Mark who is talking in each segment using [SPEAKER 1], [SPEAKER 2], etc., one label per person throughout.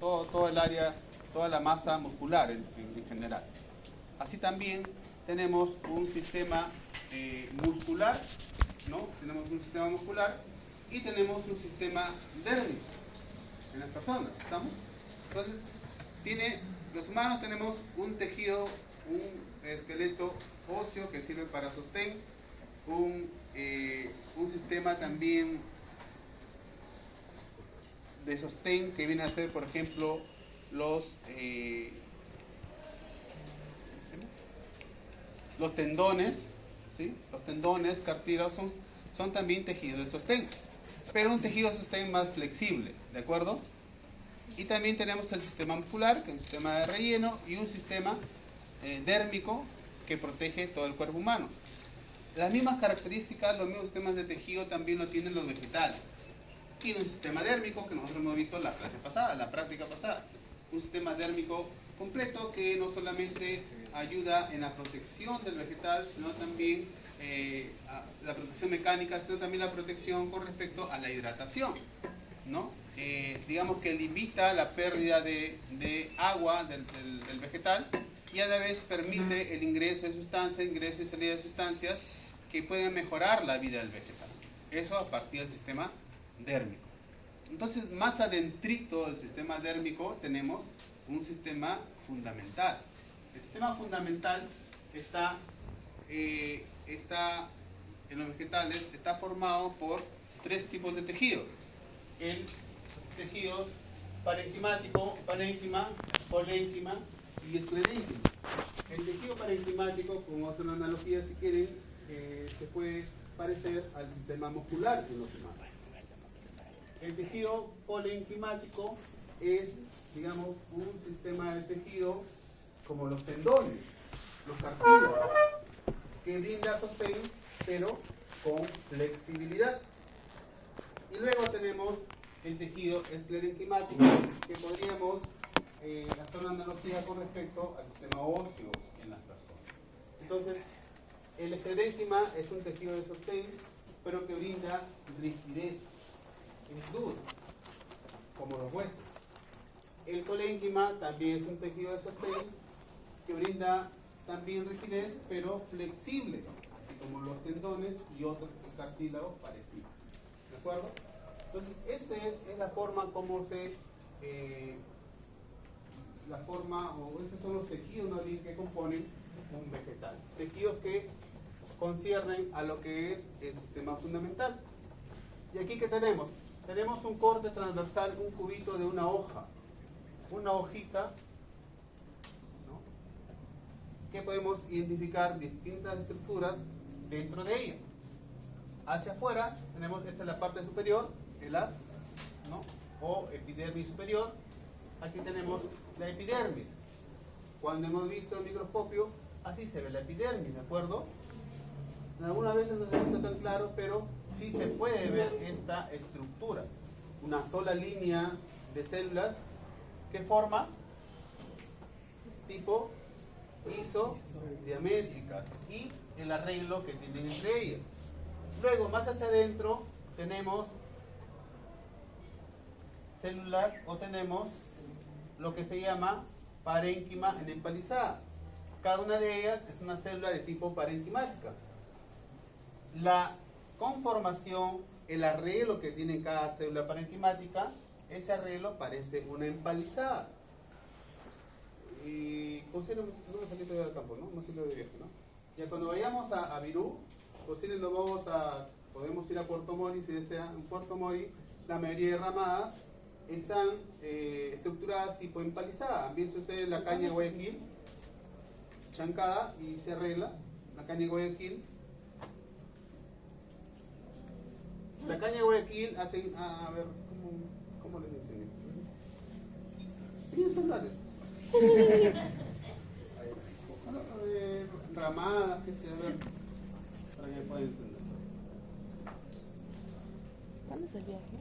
[SPEAKER 1] todo el área, toda la masa muscular en general. Así también tenemos un sistema muscular, ¿no? Tenemos un sistema muscular y tenemos un sistema dérmico en las personas, ¿estamos? Entonces, los humanos tenemos un tejido, un esqueleto óseo que sirve para sostén, un sistema también de sostén que viene a ser, por ejemplo, los tendones, ¿sí? Los tendones, cartílagos son también tejidos de sostén, pero un tejido de sostén más flexible, ¿de acuerdo? Y también tenemos el sistema muscular, que es un sistema de relleno, y un sistema dérmico que protege todo el cuerpo humano. Las mismas características, los mismos sistemas de tejido también lo tienen los vegetales. Tiene un sistema dérmico que nosotros hemos visto en la clase pasada, en la práctica pasada. Un sistema dérmico completo que no solamente ayuda en la protección del vegetal, sino también la protección mecánica, sino también la protección con respecto a la hidratación, ¿no? Digamos que limita la pérdida de agua del vegetal y a la vez permite el ingreso de sustancias, ingreso y salida de sustancias que pueden mejorar la vida del vegetal. Eso a partir del sistema dérmico. Entonces, más adentrito del sistema dérmico tenemos un sistema fundamental. El sistema fundamental está en los vegetales, está formado por tres tipos de tejido. El tejido parenquimático, parénquima, colénquima y esclerénquima. El tejido parenquimático, como hacer una analogía si quieren, se puede parecer al sistema muscular en los humanos. El tejido colénquimático es, digamos, un sistema de tejido como los tendones, los cartílagos, que brinda sostén, pero con flexibilidad. Y luego tenemos el tejido esclerenquimático, que podríamos hacer una analogía con respecto al sistema óseo en las personas. Entonces, el esclerénquima es un tejido de sostén, pero que brinda rigidez, es duro, como los huesos. El colénquima también es un tejido de sostén, que brinda también rigidez, pero flexible, así como los tendones y otros cartílagos parecidos. ¿De acuerdo? Entonces, esta es la forma como se... esos son los tejidos, ¿no?, que componen un vegetal. Tejidos que conciernen a lo que es el sistema fundamental. ¿Y aquí qué tenemos? Tenemos un corte transversal, un cubito de una hoja, una hojita, ¿no?, que podemos identificar distintas estructuras dentro de ella. Hacia afuera tenemos, esta es la parte superior, el haz, ¿no?, o epidermis superior. Aquí tenemos la epidermis. Cuando hemos visto el microscopio, así se ve la epidermis, ¿de acuerdo? Algunas veces no se ve tan claro, pero sí se puede ver esta estructura. Una sola línea de células que forma tipo isodiamétricas y el arreglo que tienen entre ellas. Luego, más hacia adentro, tenemos células o tenemos lo que se llama parénquima en empalizada. Cada una de ellas es una célula de tipo parenquimática. La conformación, el arreglo que tiene cada célula parenquimática, ese arreglo parece una empalizada. Y no me salí todavía del campo, ¿no? No salí de viaje, ¿no? Ya cuando vayamos a Virú, posible podemos ir a Puerto Mori si desean. En Puerto Mori, la mayoría de ramadas están estructuradas tipo empalizada. ¿Han visto ustedes la caña de Guayaquil? Chancada y se arregla. La caña de Guayaquil. La caña de Guayaquil hacen, a ver, ¿cómo les enseño? Bien celulares. Ramadas, qué sé yo, a ver, para que puedan entender.
[SPEAKER 2] ¿Cuándo es el viaje?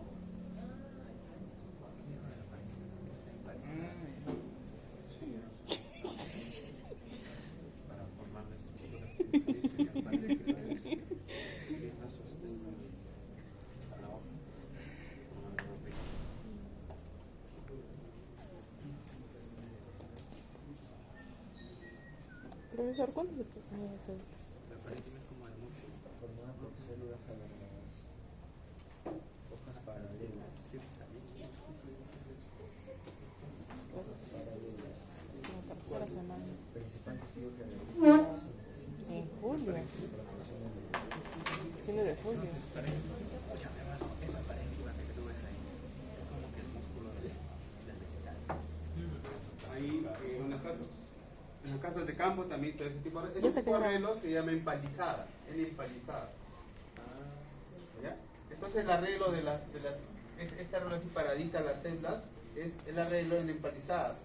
[SPEAKER 3] Para formar la estructura.
[SPEAKER 2] Profesor, ¿cuánto se puede hacer?
[SPEAKER 3] La parénquima es como el músculo.
[SPEAKER 4] Formada por células alargadas, hojas paralelas,
[SPEAKER 3] Sí, pues también.
[SPEAKER 4] hojas paralelas,
[SPEAKER 2] Es la tercera semana.
[SPEAKER 4] principal tejido que realiza la síntesis,
[SPEAKER 2] En julio.
[SPEAKER 4] la formación del
[SPEAKER 2] Fines de julio.
[SPEAKER 3] Escúchame, hermano, esa parénquima que tú ves ahí es como que el músculo del vegetal.
[SPEAKER 1] Ahí en las casas de campo también se ve ese tipo de
[SPEAKER 2] Ya
[SPEAKER 1] ese
[SPEAKER 2] se
[SPEAKER 1] tipo de
[SPEAKER 2] quedaron.
[SPEAKER 1] arreglo se llama empalizada, en empalizada. ¿Ya? Entonces el arreglo este arreglo así paradita las células es el arreglo en empalizada.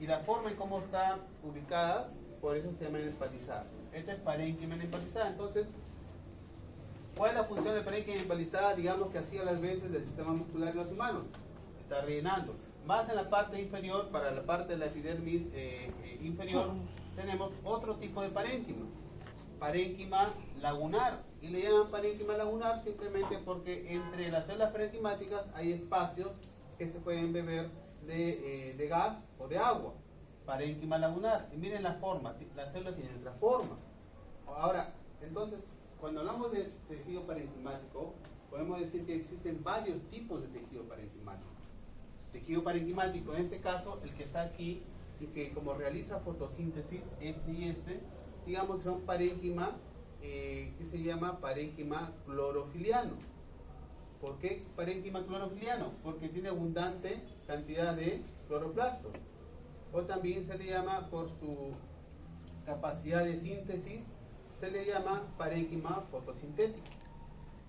[SPEAKER 1] Y la forma en cómo están ubicadas, por eso se llama empalizada. Esto es parénquima en empalizada. Entonces, ¿cuál es la función de parénquima empalizada? Digamos que hacía las veces del sistema muscular de los humanos. Está rellenando. Más en la parte inferior, para la parte de la epidermis inferior, tenemos otro tipo de parénquima. Parénquima lagunar. Y le llaman parénquima lagunar simplemente porque entre las células parenquimáticas hay espacios que se pueden beber de gas o de agua. Parénquima lagunar. Y miren la forma, las células tienen otra forma. Ahora, entonces, cuando hablamos de tejido parenquimático, podemos decir que existen varios tipos de tejido parenquimático. Tejido parenquimático, en este caso, el que está aquí, y que como realiza fotosíntesis, este y este, digamos que son parénquima, que se llama parénquima clorofiliano. ¿Por qué parénquima clorofiliano? Porque tiene abundante cantidad de cloroplastos. O también se le llama, por su capacidad de síntesis, se le llama parénquima fotosintética.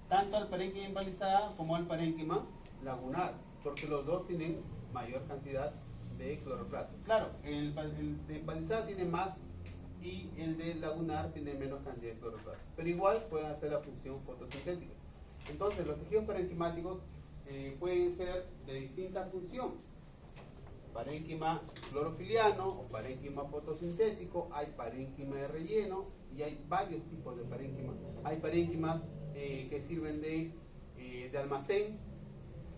[SPEAKER 1] Tanto al parénquima empalizada como al parénquima lagunar, porque los dos tienen mayor cantidad de cloroplastos. Claro, el de empalizada tiene más y el de lagunar tiene menos cantidad de cloroplastos, pero igual pueden hacer la función fotosintética. Entonces, los tejidos parenquimáticos pueden ser de distinta función. Parénquima clorofiliano o parénquima fotosintético, hay parénquima de relleno y hay varios tipos de parénquima. Hay parénquimas que sirven de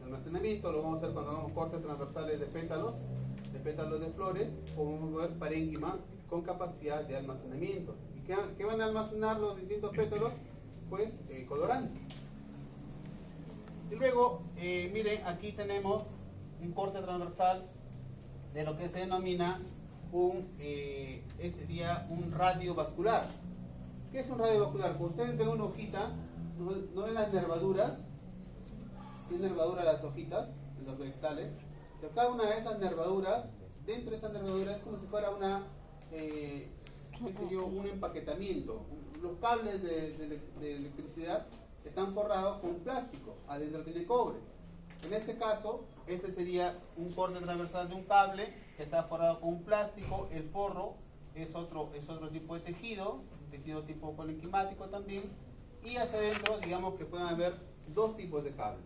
[SPEAKER 1] almacenamiento, lo vamos a hacer cuando hagamos cortes transversales de pétalos de flores, o vamos a ver parénquima con capacidad de almacenamiento. ¿Y qué van a almacenar los distintos pétalos? Pues colorantes. Y luego, miren, aquí tenemos un corte transversal de lo que se denomina sería un radio vascular. ¿Qué es un radio vascular? Cuando ustedes ven una hojita, ¿no ven las nervaduras? Tienen nervadura las hojitas, los vegetales. Pero cada una de esas nervaduras, dentro de esas nervaduras es como si fuera un empaquetamiento. Los cables de electricidad están forrados con plástico, adentro tiene cobre. En este caso, este sería un corte transversal de un cable que está forrado con un plástico. El forro es otro tipo de tejido, un tejido tipo parenquimático también. Y hacia adentro, digamos que pueden haber dos tipos de cables,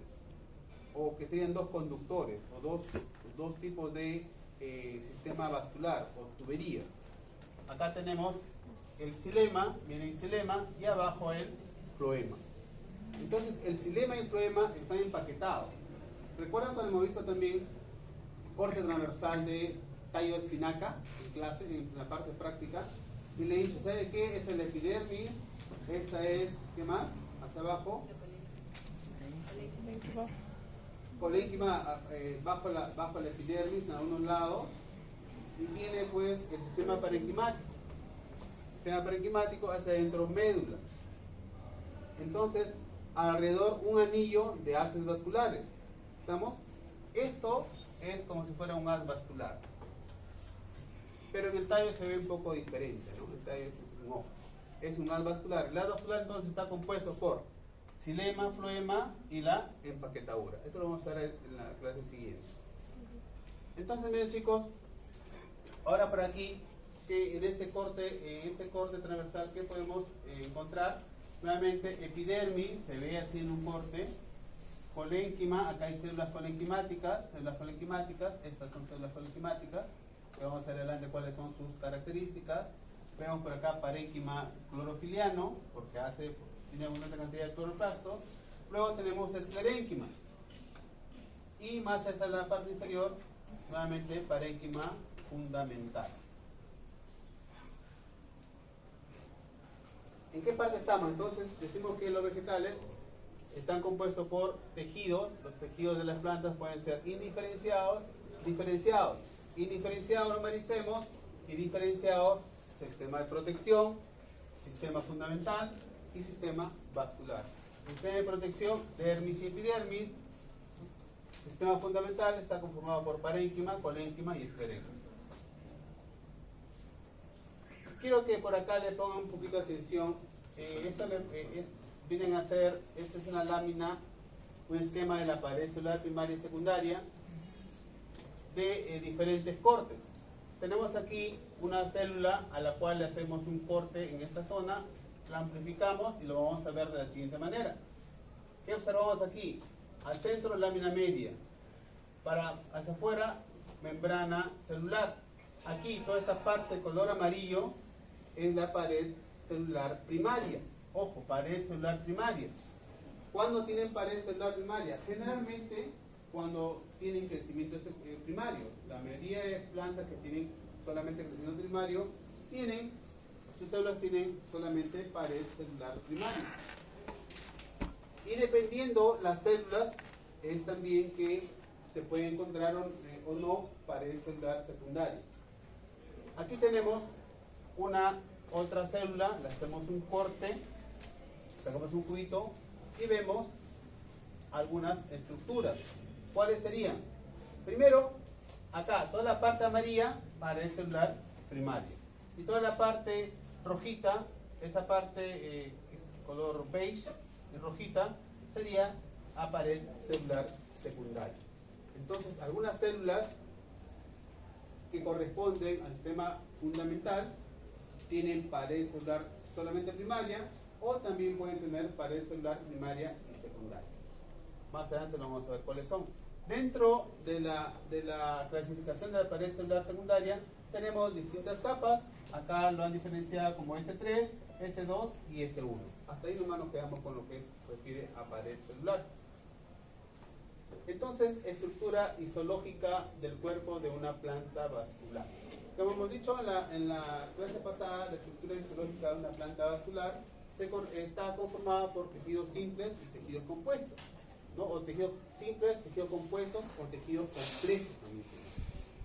[SPEAKER 1] o que serían dos conductores, o dos tipos de sistema vascular o tubería. Acá tenemos el xilema, viene el xilema, y abajo el floema. Entonces, el xilema y el floema están empaquetados. ¿Recuerdan cuando hemos visto también corte transversal de tallo de espinaca en clase, en la parte práctica? Y le he dicho, ¿sabe qué? Esta es la epidermis, esta es, ¿qué más? Hacia abajo. Colénquima bajo la epidermis en algunos lados, y tiene pues el sistema parenquimático. El sistema parenquimático hacia adentro médula. Entonces, alrededor un anillo de haces vasculares. ¿Estamos? Esto es como si fuera un haz vascular. Pero en el tallo se ve un poco diferente, ¿no? El tallo es un ojo. Es un haz vascular. El haz vascular entonces está compuesto por xilema, floema y la empaquetadura. Esto lo vamos a ver en la clase siguiente. Entonces, miren chicos, ahora por aquí, que en este corte transversal, ¿qué podemos encontrar? Nuevamente, epidermis, se ve así en un corte. Colénquima, acá hay células colenquimáticas, estas son células colenquimáticas, que vamos a ver adelante cuáles son sus características. Vemos por acá parénquima clorofiliano, porque tiene abundante cantidad de cloroplastos. Luego tenemos esclerénquima. Y más hacia la parte inferior, nuevamente parénquima fundamental. ¿En qué parte estamos? Entonces decimos que los vegetales están compuestos por tejidos. Los tejidos de las plantas pueden ser indiferenciados, diferenciados. Indiferenciados no meristemos y diferenciados sistema de protección, sistema fundamental y sistema vascular. Sistema de protección, dermis y epidermis. Sistema fundamental está conformado por parénquima, colénquima y esclerénquima. Quiero que por acá le pongan un poquito de atención. Vienen a ser, esta es una lámina, un esquema de la pared celular primaria y secundaria de diferentes cortes. Tenemos aquí una célula a la cual le hacemos un corte en esta zona, la amplificamos y lo vamos a ver de la siguiente manera. ¿Qué observamos aquí? Al centro, lámina media. Hacia afuera, membrana celular. Aquí, toda esta parte de color amarillo es la pared celular primaria. Ojo, pared celular primaria. ¿Cuándo tienen pared celular primaria? Generalmente cuando tienen crecimiento primario. La mayoría de plantas que tienen solamente crecimiento primario, sus células tienen solamente pared celular primaria. Y dependiendo las células, es también que se puede encontrar o no pared celular secundaria. Aquí tenemos otra célula, le hacemos un corte, sacamos un cubito y vemos algunas estructuras. ¿Cuáles serían? Primero, acá, toda la parte amarilla, pared celular primaria. Y toda la parte rojita, esta parte que es color beige y rojita, sería a pared celular secundaria. Entonces, algunas células que corresponden al sistema fundamental tienen pared celular solamente primaria o también pueden tener pared celular primaria y secundaria. Más adelante lo vamos a ver cuáles son. Dentro de la clasificación de la pared celular secundaria tenemos distintas capas. Acá lo han diferenciado como S3, S2 y S1. Hasta ahí nomás nos quedamos con lo que refiere a pared celular. Entonces, estructura histológica del cuerpo de una planta vascular. Como hemos dicho en la clase pasada, la estructura histológica de una planta vascular está conformada por tejidos simples y tejidos compuestos, ¿no? O tejidos simples, tejidos compuestos o tejidos complejos.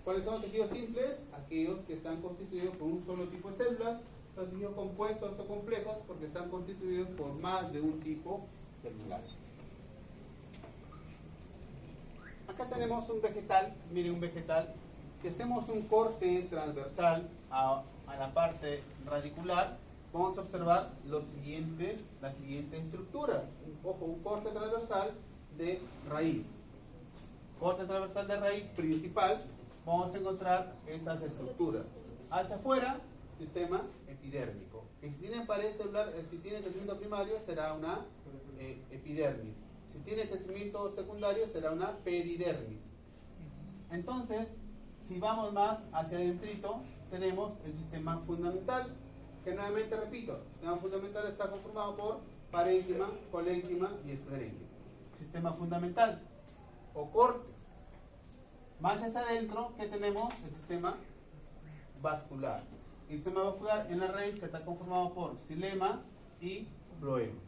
[SPEAKER 1] ¿Cuáles son los tejidos simples? Aquellos que están constituidos por un solo tipo de células. Los tejidos compuestos o complejos porque están constituidos por más de un tipo celular. Acá tenemos un vegetal, miren un vegetal, si hacemos un corte transversal a la parte radicular, vamos a observar las siguientes estructuras. Ojo, un corte transversal de raíz. Corte transversal de raíz principal, vamos a encontrar estas estructuras. Hacia afuera, sistema epidérmico. Y si tiene pared celular, si tiene crecimiento primario, será una epidermis. Si tiene crecimiento secundario, será una peridermis. Entonces, si vamos más hacia adentrito, tenemos el sistema fundamental, que nuevamente repito, el sistema fundamental está conformado por parénquima, colénquima y esclerénquima. Sistema fundamental, o cortes. Más hacia adentro, que tenemos el sistema vascular. El sistema vascular en la raíz, que está conformado por xilema y floema.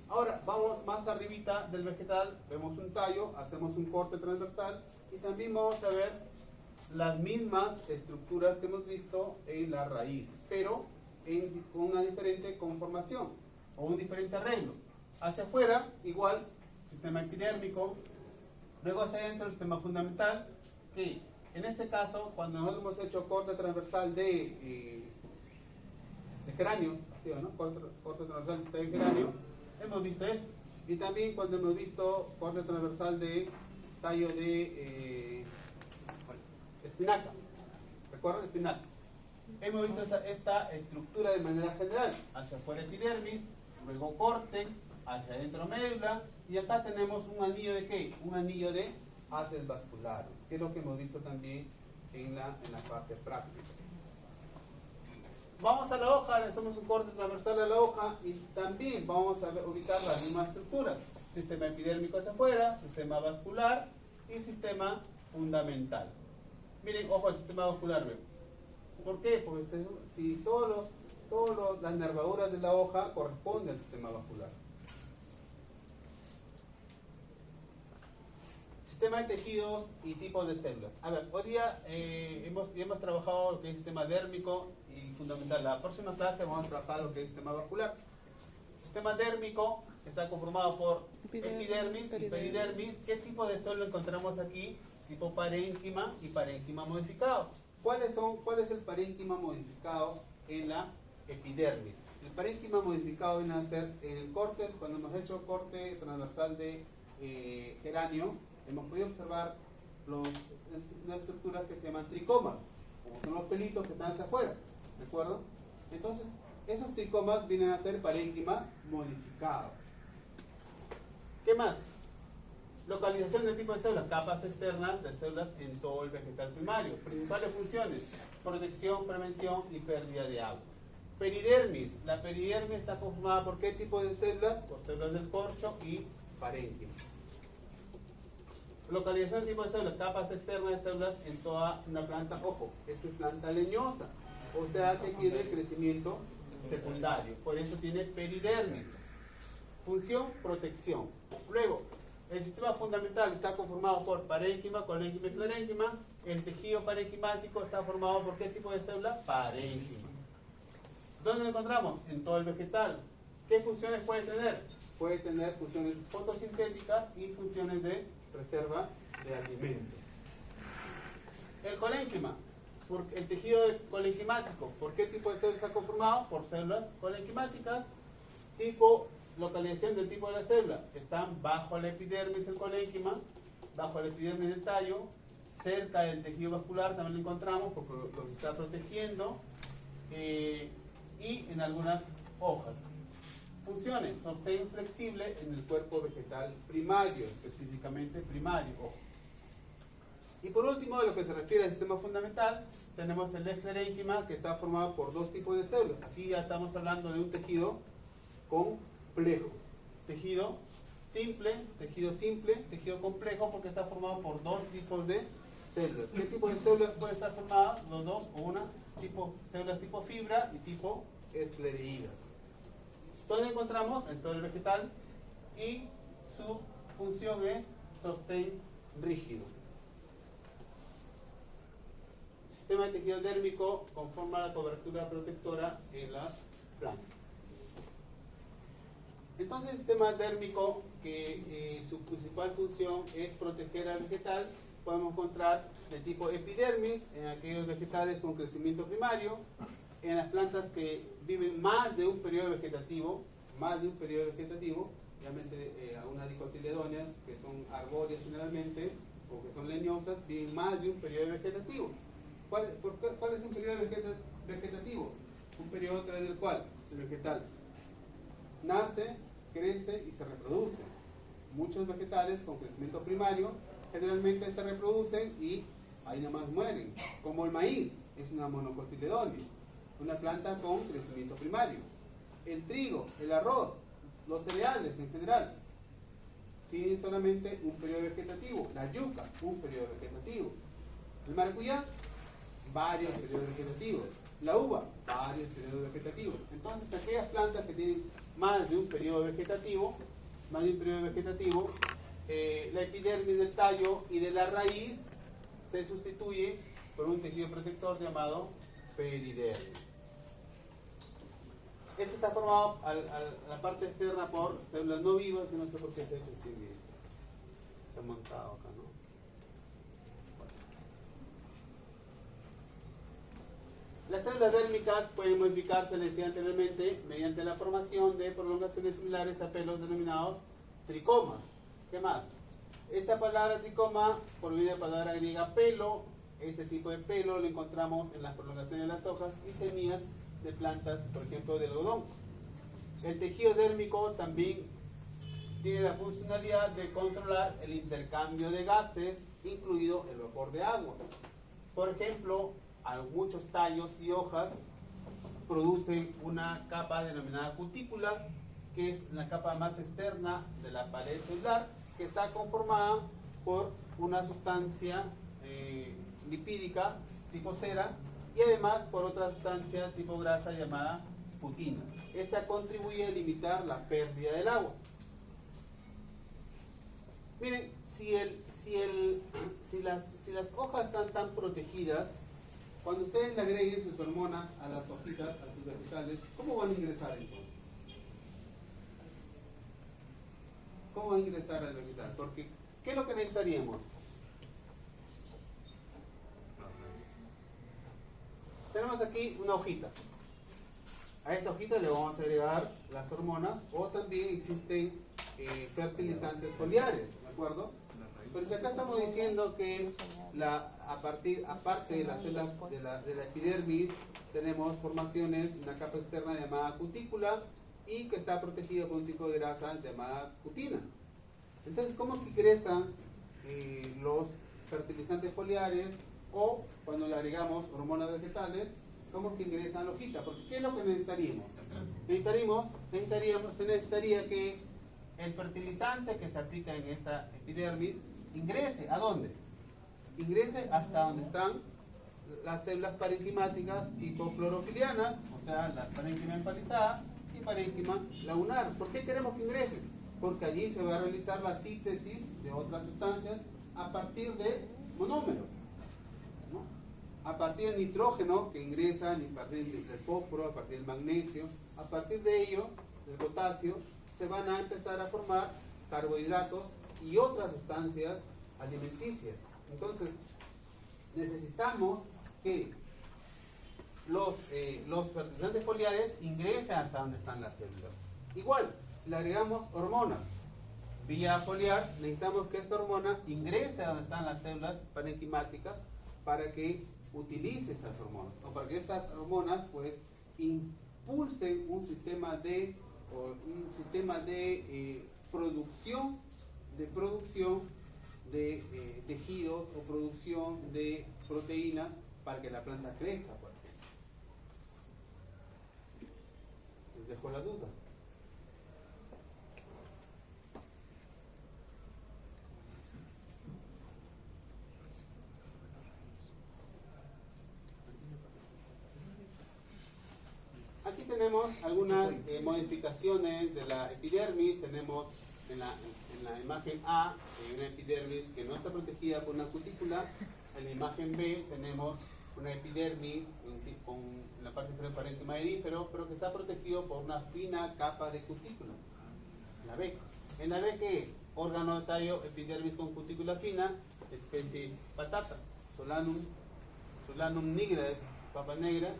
[SPEAKER 1] Ahora, vamos más arribita del vegetal, vemos un tallo, hacemos un corte transversal y también vamos a ver las mismas estructuras que hemos visto en la raíz, pero con una diferente conformación o un diferente arreglo. Hacia afuera, igual, sistema epidérmico, luego hacia adentro el sistema fundamental, que en este caso, cuando nosotros hemos hecho corte transversal de cráneo, ¿sí o no? Corte transversal de cráneo, hemos visto esto. Y también cuando hemos visto corte transversal de tallo de espinaca. ¿Recuerdan espinaca? Hemos visto esta estructura de manera general. Hacia afuera epidermis, luego córtex, hacia adentro médula, y acá tenemos un anillo de ¿qué? Un anillo de haces vasculares, que es lo que hemos visto también en la parte práctica. Vamos a la hoja, le hacemos un corte transversal a la hoja y también vamos a ubicar las mismas estructuras. Sistema epidérmico hacia afuera, sistema vascular y sistema fundamental. Miren, ojo, el sistema vascular, ¿ven? ¿Por qué? Porque si todos Todas las nervaduras de la hoja corresponden al sistema vascular. Sistema de tejidos y tipos de células. A ver, hoy día hemos trabajado lo que es sistema dérmico y fundamental. La próxima clase vamos a trabajar lo que es sistema vascular. Sistema dérmico está conformado por epidermis y peridermis. ¿Qué tipo de célula encontramos aquí? Tipo parénquima y parénquima modificado. ¿Cuál es el parénquima modificado en la epidermis? El parénquima modificado viene a ser en el corte, cuando hemos hecho corte transversal de geranio, hemos podido observar una estructura que se llaman tricomas, como son los pelitos que están hacia afuera, ¿de acuerdo? Entonces, esos tricomas vienen a ser parénquima modificado. ¿Qué más? Localización del tipo de células, capas externas de células en todo el vegetal primario. Principales funciones: protección, prevención y pérdida de agua. Peridermis. La peridermis está conformada por ¿qué tipo de células? Por células del corcho y parénquima. Localización del tipo de células, capas externas de células en toda una planta. Ojo, esto es planta leñosa, o sea que tiene crecimiento secundario, por eso tiene peridermis. Función, protección. Luego, el sistema fundamental está conformado por parénquima, colénquima y clorénquima. El tejido parenquimático está formado por ¿qué tipo de célula? Parénquima. ¿Dónde lo encontramos? En todo el vegetal. ¿Qué funciones puede tener? Puede tener funciones fotosintéticas y funciones de reserva de alimentos. El colénquima, el tejido colenquimático, ¿por qué tipo de célula está conformado? Por células colenquimáticas. Tipo, localización del tipo de la célula, están bajo la epidermis el colénquima, bajo la epidermis del tallo, cerca del tejido vascular también lo encontramos porque lo está protegiendo, y en algunas hojas. Funciones: sostén flexible en el cuerpo vegetal primario, específicamente primario. Ojo. Y por último, de lo que se refiere al sistema fundamental, tenemos el esclerénquima, que está formado por dos tipos de células. Aquí ya estamos hablando de un tejido complejo. Tejido simple, tejido complejo, porque está formado por dos tipos de células. ¿Qué tipo de células puede estar formada? Los dos, o una, células tipo fibra y tipo esclereídas. ¿Dónde encontramos? En todo el vegetal, y su función es sostén rígido. El sistema de tejido dérmico conforma la cobertura protectora en las plantas. Entonces, el sistema dérmico, que su principal función es proteger al vegetal, podemos encontrar de tipo epidermis en aquellos vegetales con crecimiento primario, en las plantas que viven más de un periodo vegetativo, llámese algunas dicotiledóneas, que son arbóreas generalmente, o que son leñosas, viven más de un periodo vegetativo. ¿Cuál es un periodo vegetativo? Un periodo a través del cual el vegetal nace, crece y se reproduce. Muchos vegetales con crecimiento primario generalmente se reproducen y ahí nomás mueren, como el maíz, es una monocotiledónea, una planta con crecimiento primario. El trigo, el arroz, los cereales en general tienen solamente un periodo vegetativo. La yuca, un periodo vegetativo. El maracuyá, varios periodos vegetativos. La uva, varios periodos vegetativos. Entonces, aquellas plantas que tienen más de un periodo vegetativo, la epidermis del tallo y de la raíz se sustituye por un tejido protector llamado peridermis. Este está formado a la parte externa por células no vivas, que no sé por qué se ha hecho así, se ha montado acá, ¿no? Las células dérmicas pueden modificarse, les decía anteriormente, mediante la formación de prolongaciones similares a pelos denominados tricomas. ¿Qué más? Esta palabra tricoma proviene de la palabra griega pelo. Este tipo de pelo lo encontramos en las prolongaciones de las hojas y semillas de plantas, por ejemplo, de algodón. El tejido dérmico también tiene la funcionalidad de controlar el intercambio de gases, incluido el vapor de agua. Por ejemplo, muchos tallos y hojas producen una capa denominada cutícula, que es la capa más externa de la pared celular, que está conformada por una sustancia lipídica tipo cera y además por otra sustancia tipo grasa llamada cutina. Esta contribuye a limitar la pérdida del agua. Miren, si las hojas están tan protegidas, cuando ustedes le agreguen sus hormonas a las hojitas, a sus vegetales, ¿cómo van a ingresar entonces? ¿Cómo va a ingresar al vegetal? Porque, ¿qué es lo que necesitaríamos? Tenemos aquí una hojita. A esta hojita le vamos a agregar las hormonas, o también existen fertilizantes foliares, ¿de acuerdo? Pero si acá estamos diciendo que aparte de las células de la epidermis, tenemos formaciones, una capa externa llamada cutícula, y que está protegida por un tipo de grasa llamada cutina. Entonces, ¿cómo que ingresan los fertilizantes foliares, o cuando le agregamos hormonas vegetales, cómo que ingresan a la hojita? Porque ¿qué es lo que necesitaríamos? Se necesitaría que el fertilizante que se aplica en esta epidermis ingrese, ¿a dónde? Ingrese hasta donde están las células parenquimáticas hipoclorofilianas, o sea, la parénquima empalizada y parénquima lagunar. ¿Por qué queremos que ingresen? Porque allí se va a realizar la síntesis de otras sustancias a partir de monómeros, ¿no? A partir del nitrógeno que ingresa, a partir del fósforo, a partir del magnesio, a partir de ello, del potasio, se van a empezar a formar carbohidratos y otras sustancias alimenticias. Entonces, necesitamos que los fertilizantes foliares ingresen hasta donde están las células. Igual, si le agregamos hormonas vía foliar, necesitamos que esta hormona ingrese a donde están las células parenquimáticas para que utilice estas hormonas, o para que estas hormonas pues impulsen un sistema de producción de tejidos, o producción de proteínas para que la planta crezca, por ejemplo. Les dejo la duda. Aquí tenemos algunas modificaciones de la epidermis. Tenemos en la imagen A una epidermis que no está protegida por una cutícula. En la imagen B tenemos una epidermis con la parte inferior parénquima erífero, pero que está protegido por una fina capa de cutícula. La B. En la B, ¿qué es? Órgano de tallo, epidermis con cutícula fina, especie patata, Solanum nigra, es papa negra.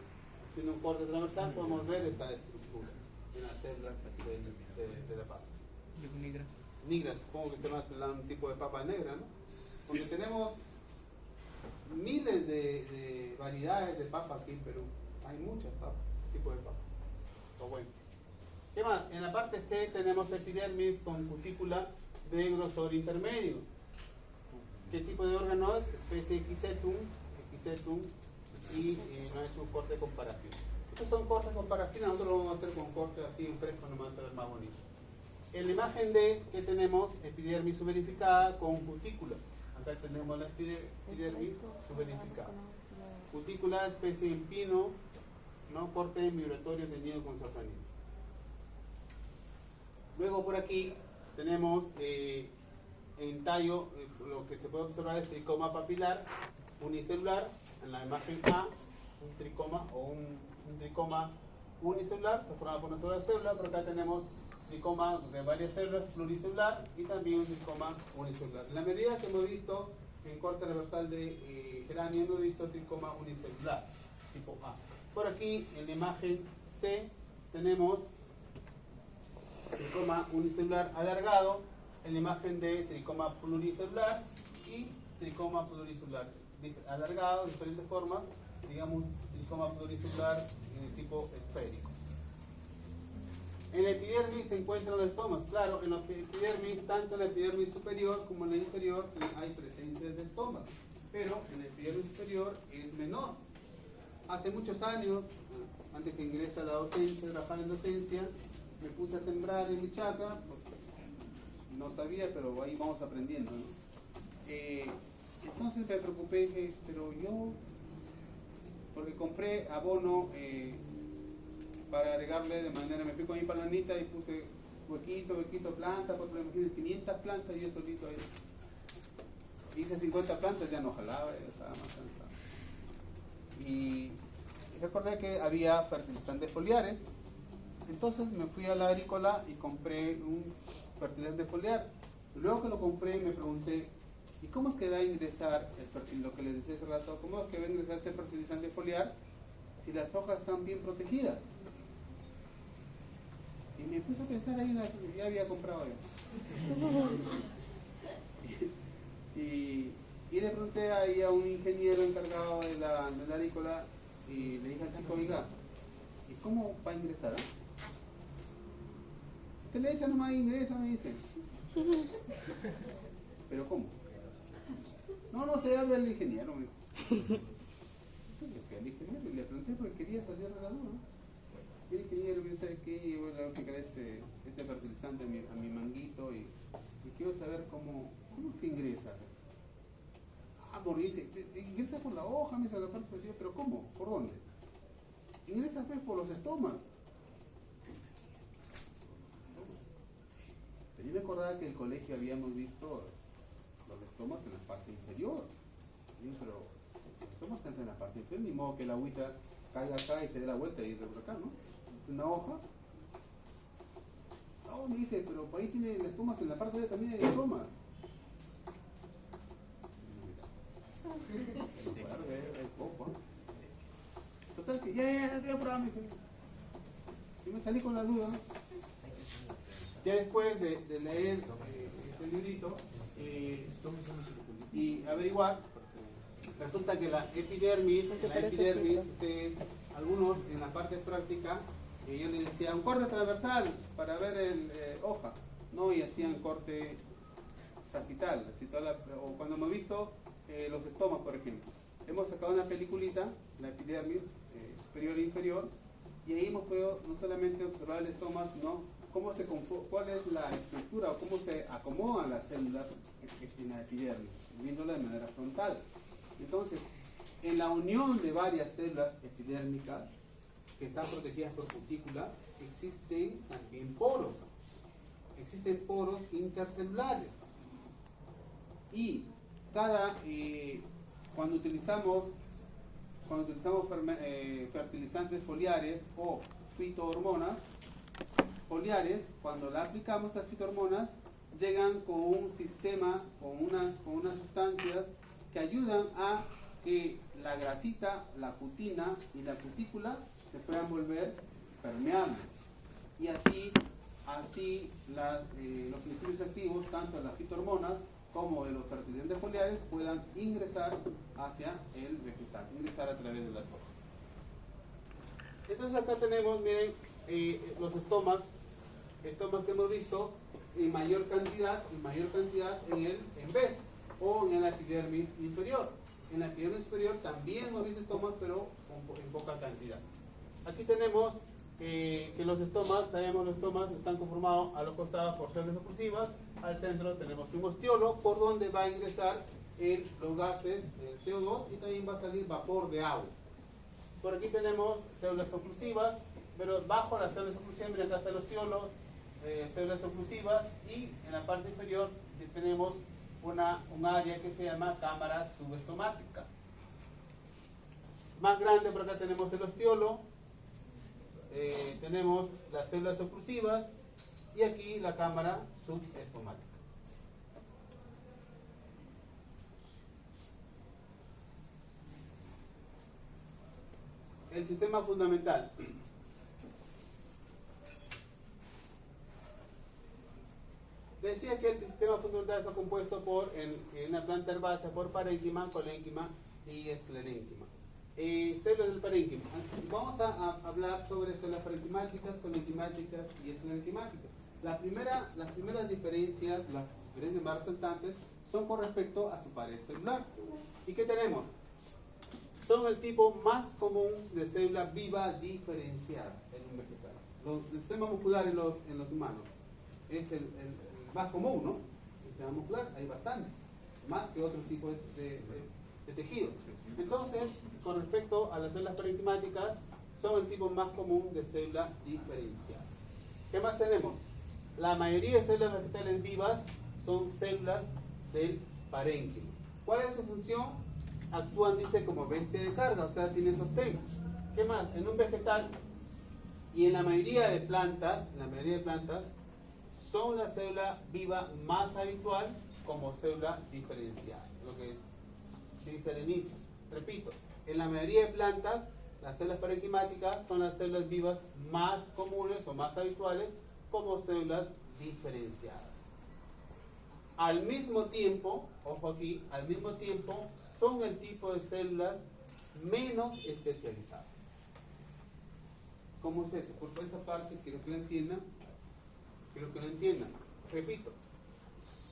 [SPEAKER 1] Haciendo un corte transversal podemos ver esta estructura en las células de la papa. Nigra, supongo que se llama un tipo de papa negra, ¿no? Porque tenemos miles de variedades de papa aquí en Perú. Hay muchas papas, tipos de papa. Pero bueno. ¿Qué más? En la parte C tenemos epidermis con cutícula de grosor intermedio. ¿Qué tipo de órgano es? Especie Equisetum, y no es un corte comparativo. Estos son cortes comparativos, nosotros lo vamos a hacer con corte así en fresco, nomás a ver más bonito. En la imagen D, que tenemos epidermis suberificada con cutícula. Acá tenemos la epidermis suberificada. Cutícula, especie en pino, ¿no? Corte migratorio teñido con safranina. Luego por aquí tenemos en tallo, lo que se puede observar es tricoma papilar unicelular. En la imagen A, un tricoma o un tricoma unicelular, se forma por una sola célula, pero acá tenemos tricoma de varias células pluricelular y también un tricoma unicelular. En la medida que hemos visto en corte reversal de geranio, hemos visto tricoma unicelular, tipo A. Por aquí, en la imagen C, tenemos tricoma unicelular alargado, en la imagen D, tricoma pluricelular y tricoma pluricelular alargado, diferentes formas, digamos tricoma pluricelular tipo esférico. En la epidermis se encuentran los estomas. Claro, en la epidermis, tanto en la epidermis superior como en la inferior, hay presencia de estomas, pero en la epidermis superior es menor. Hace muchos años, antes que ingrese a la docencia, trabajar en docencia, me puse a sembrar en mi chacra, no sabía, pero ahí vamos aprendiendo, ¿no? Entonces me preocupé, pero yo, porque compré abono para agregarle de manera, me fui con mi palanita y puse huequito, planta, por ejemplo, 500 plantas y yo solito ahí. Hice 50 plantas, ya no jalaba, ya estaba más cansado. Y recordé que había fertilizantes foliares, entonces me fui a la agrícola y compré un fertilizante foliar. Luego que lo compré me pregunté, ¿y cómo es que va a ingresar lo que les decía hace rato? ¿Cómo es que va a ingresar este fertilizante foliar si las hojas están bien protegidas? Y me puse a pensar ahí, ya había comprado yo. Y le pregunté ahí a un ingeniero encargado de la agrícola y le dije al chico, oiga, ¿y cómo va a ingresar? Usted le echa nomás ingresa, me dice. ¿Pero cómo? No se habla el ingeniero. Entonces fui al ingeniero y le pregunté porque quería salir de la duda. El ingeniero me dice que voy a aplicar este fertilizante a mi manguito y quiero saber cómo es que ingresa. Porque dice, ingresa por la hoja, me dice la parte de pero ¿cómo? ¿Por dónde? Ingresa pues por los estomas. Pero yo me acordaba que en el colegio habíamos visto los estomas en la parte inferior. Y yo, pero los estomas están en la parte inferior, ni modo que la agüita caiga acá y se dé la vuelta y de por acá, ¿no? Una hoja. No, me dice, pero ahí tiene las estomas, en la parte de allá también hay estomas. Total que ya te voy a probar, yo me salí con la duda, ¿no? Ya después de leer este librito y averiguar, resulta que la epidermis, algunos en la parte práctica, yo les decía un corte transversal para ver el hoja, ¿no? Y hacían corte sagital, así o cuando hemos visto los estomas, por ejemplo. Hemos sacado una peliculita, la epidermis superior e inferior, y ahí hemos podido no solamente observar el estoma, sino cuál es la estructura o cómo se acomodan las células en la epidermis, viéndola de manera frontal. Entonces, en la unión de varias células epidérmicas que están protegidas por cutícula, existen también poros. Existen poros intercelulares. Y cuando utilizamos fertilizantes foliares o fitohormonas foliares, cuando la aplicamos, estas fitohormonas llegan con un sistema, con unas sustancias que ayudan a que la grasita, la cutina y la cutícula se puedan volver permeables. Y así los principios activos, tanto de las fitohormonas como de los fertilizantes foliares, puedan ingresar hacia el vegetal, ingresar a través de las hojas. Entonces acá tenemos, miren, los estomas que hemos visto en mayor cantidad en vez o en la epidermis inferior. En la epidermis superior también hemos visto estomas, pero en poca cantidad. Aquí tenemos que los estomas, sabemos los estomas están conformados a los costados por células oclusivas, al centro tenemos un ostiolo por donde va a ingresar los gases, el CO2, y también va a salir vapor de agua. Por aquí tenemos células oclusivas, pero bajo las células oclusivas, miren, acá está el ostiolo, células oclusivas, y en la parte inferior tenemos un área que se llama cámara subestomática. Más grande, por acá tenemos el ostiolo, tenemos las células oclusivas y aquí la cámara subestomática. El sistema fundamental. Decía que el sistema fundamental está compuesto por, en la planta herbácea, por parénquima, colénquima y esclerénquima. Células del parénquima. Vamos a hablar sobre células parenquimáticas, colénquimáticas y esclerénquimáticas. Las primeras diferencias, las diferencias más resaltantes, son con respecto a su pared celular. ¿Y qué tenemos? Son el tipo más común de célula viva diferenciada en un vegetal. El sistema muscular en los humanos es el más común, ¿no? El sistema muscular hay bastante, más que otros tipos de tejidos. Entonces, con respecto a las células parenquimáticas, son el tipo más común de célula diferencial. ¿Qué más tenemos? La mayoría de células vegetales vivas son células del parénquima. ¿Cuál es su función? Actúan, dice, como bestia de carga, o sea, tienen sostén. ¿Qué más? En un vegetal y en la mayoría de plantas, son la célula viva más habitual como célula diferencial, lo que dice al inicio. Repito, en la mayoría de plantas, las células parenquimáticas son las células vivas más comunes o más habituales como células diferenciadas. Al mismo tiempo, ojo aquí, al mismo tiempo son el tipo de células menos especializadas. ¿Cómo es eso? Por esa parte quiero que lo entiendan. Repito,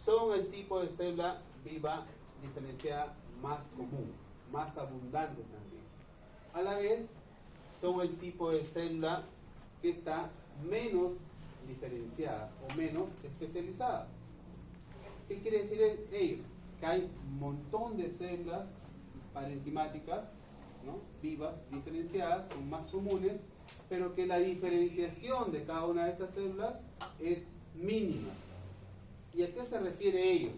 [SPEAKER 1] son el tipo de célula viva diferenciada más común, más abundante también. A la vez, son el tipo de célula que está menos diferenciada o menos especializada. ¿Qué quiere decir ello? Que hay un montón de células parenquimáticas, ¿no?, vivas, diferenciadas, son más comunes, pero que la diferenciación de cada una de estas células es mínima. ¿Y a qué se refiere ello?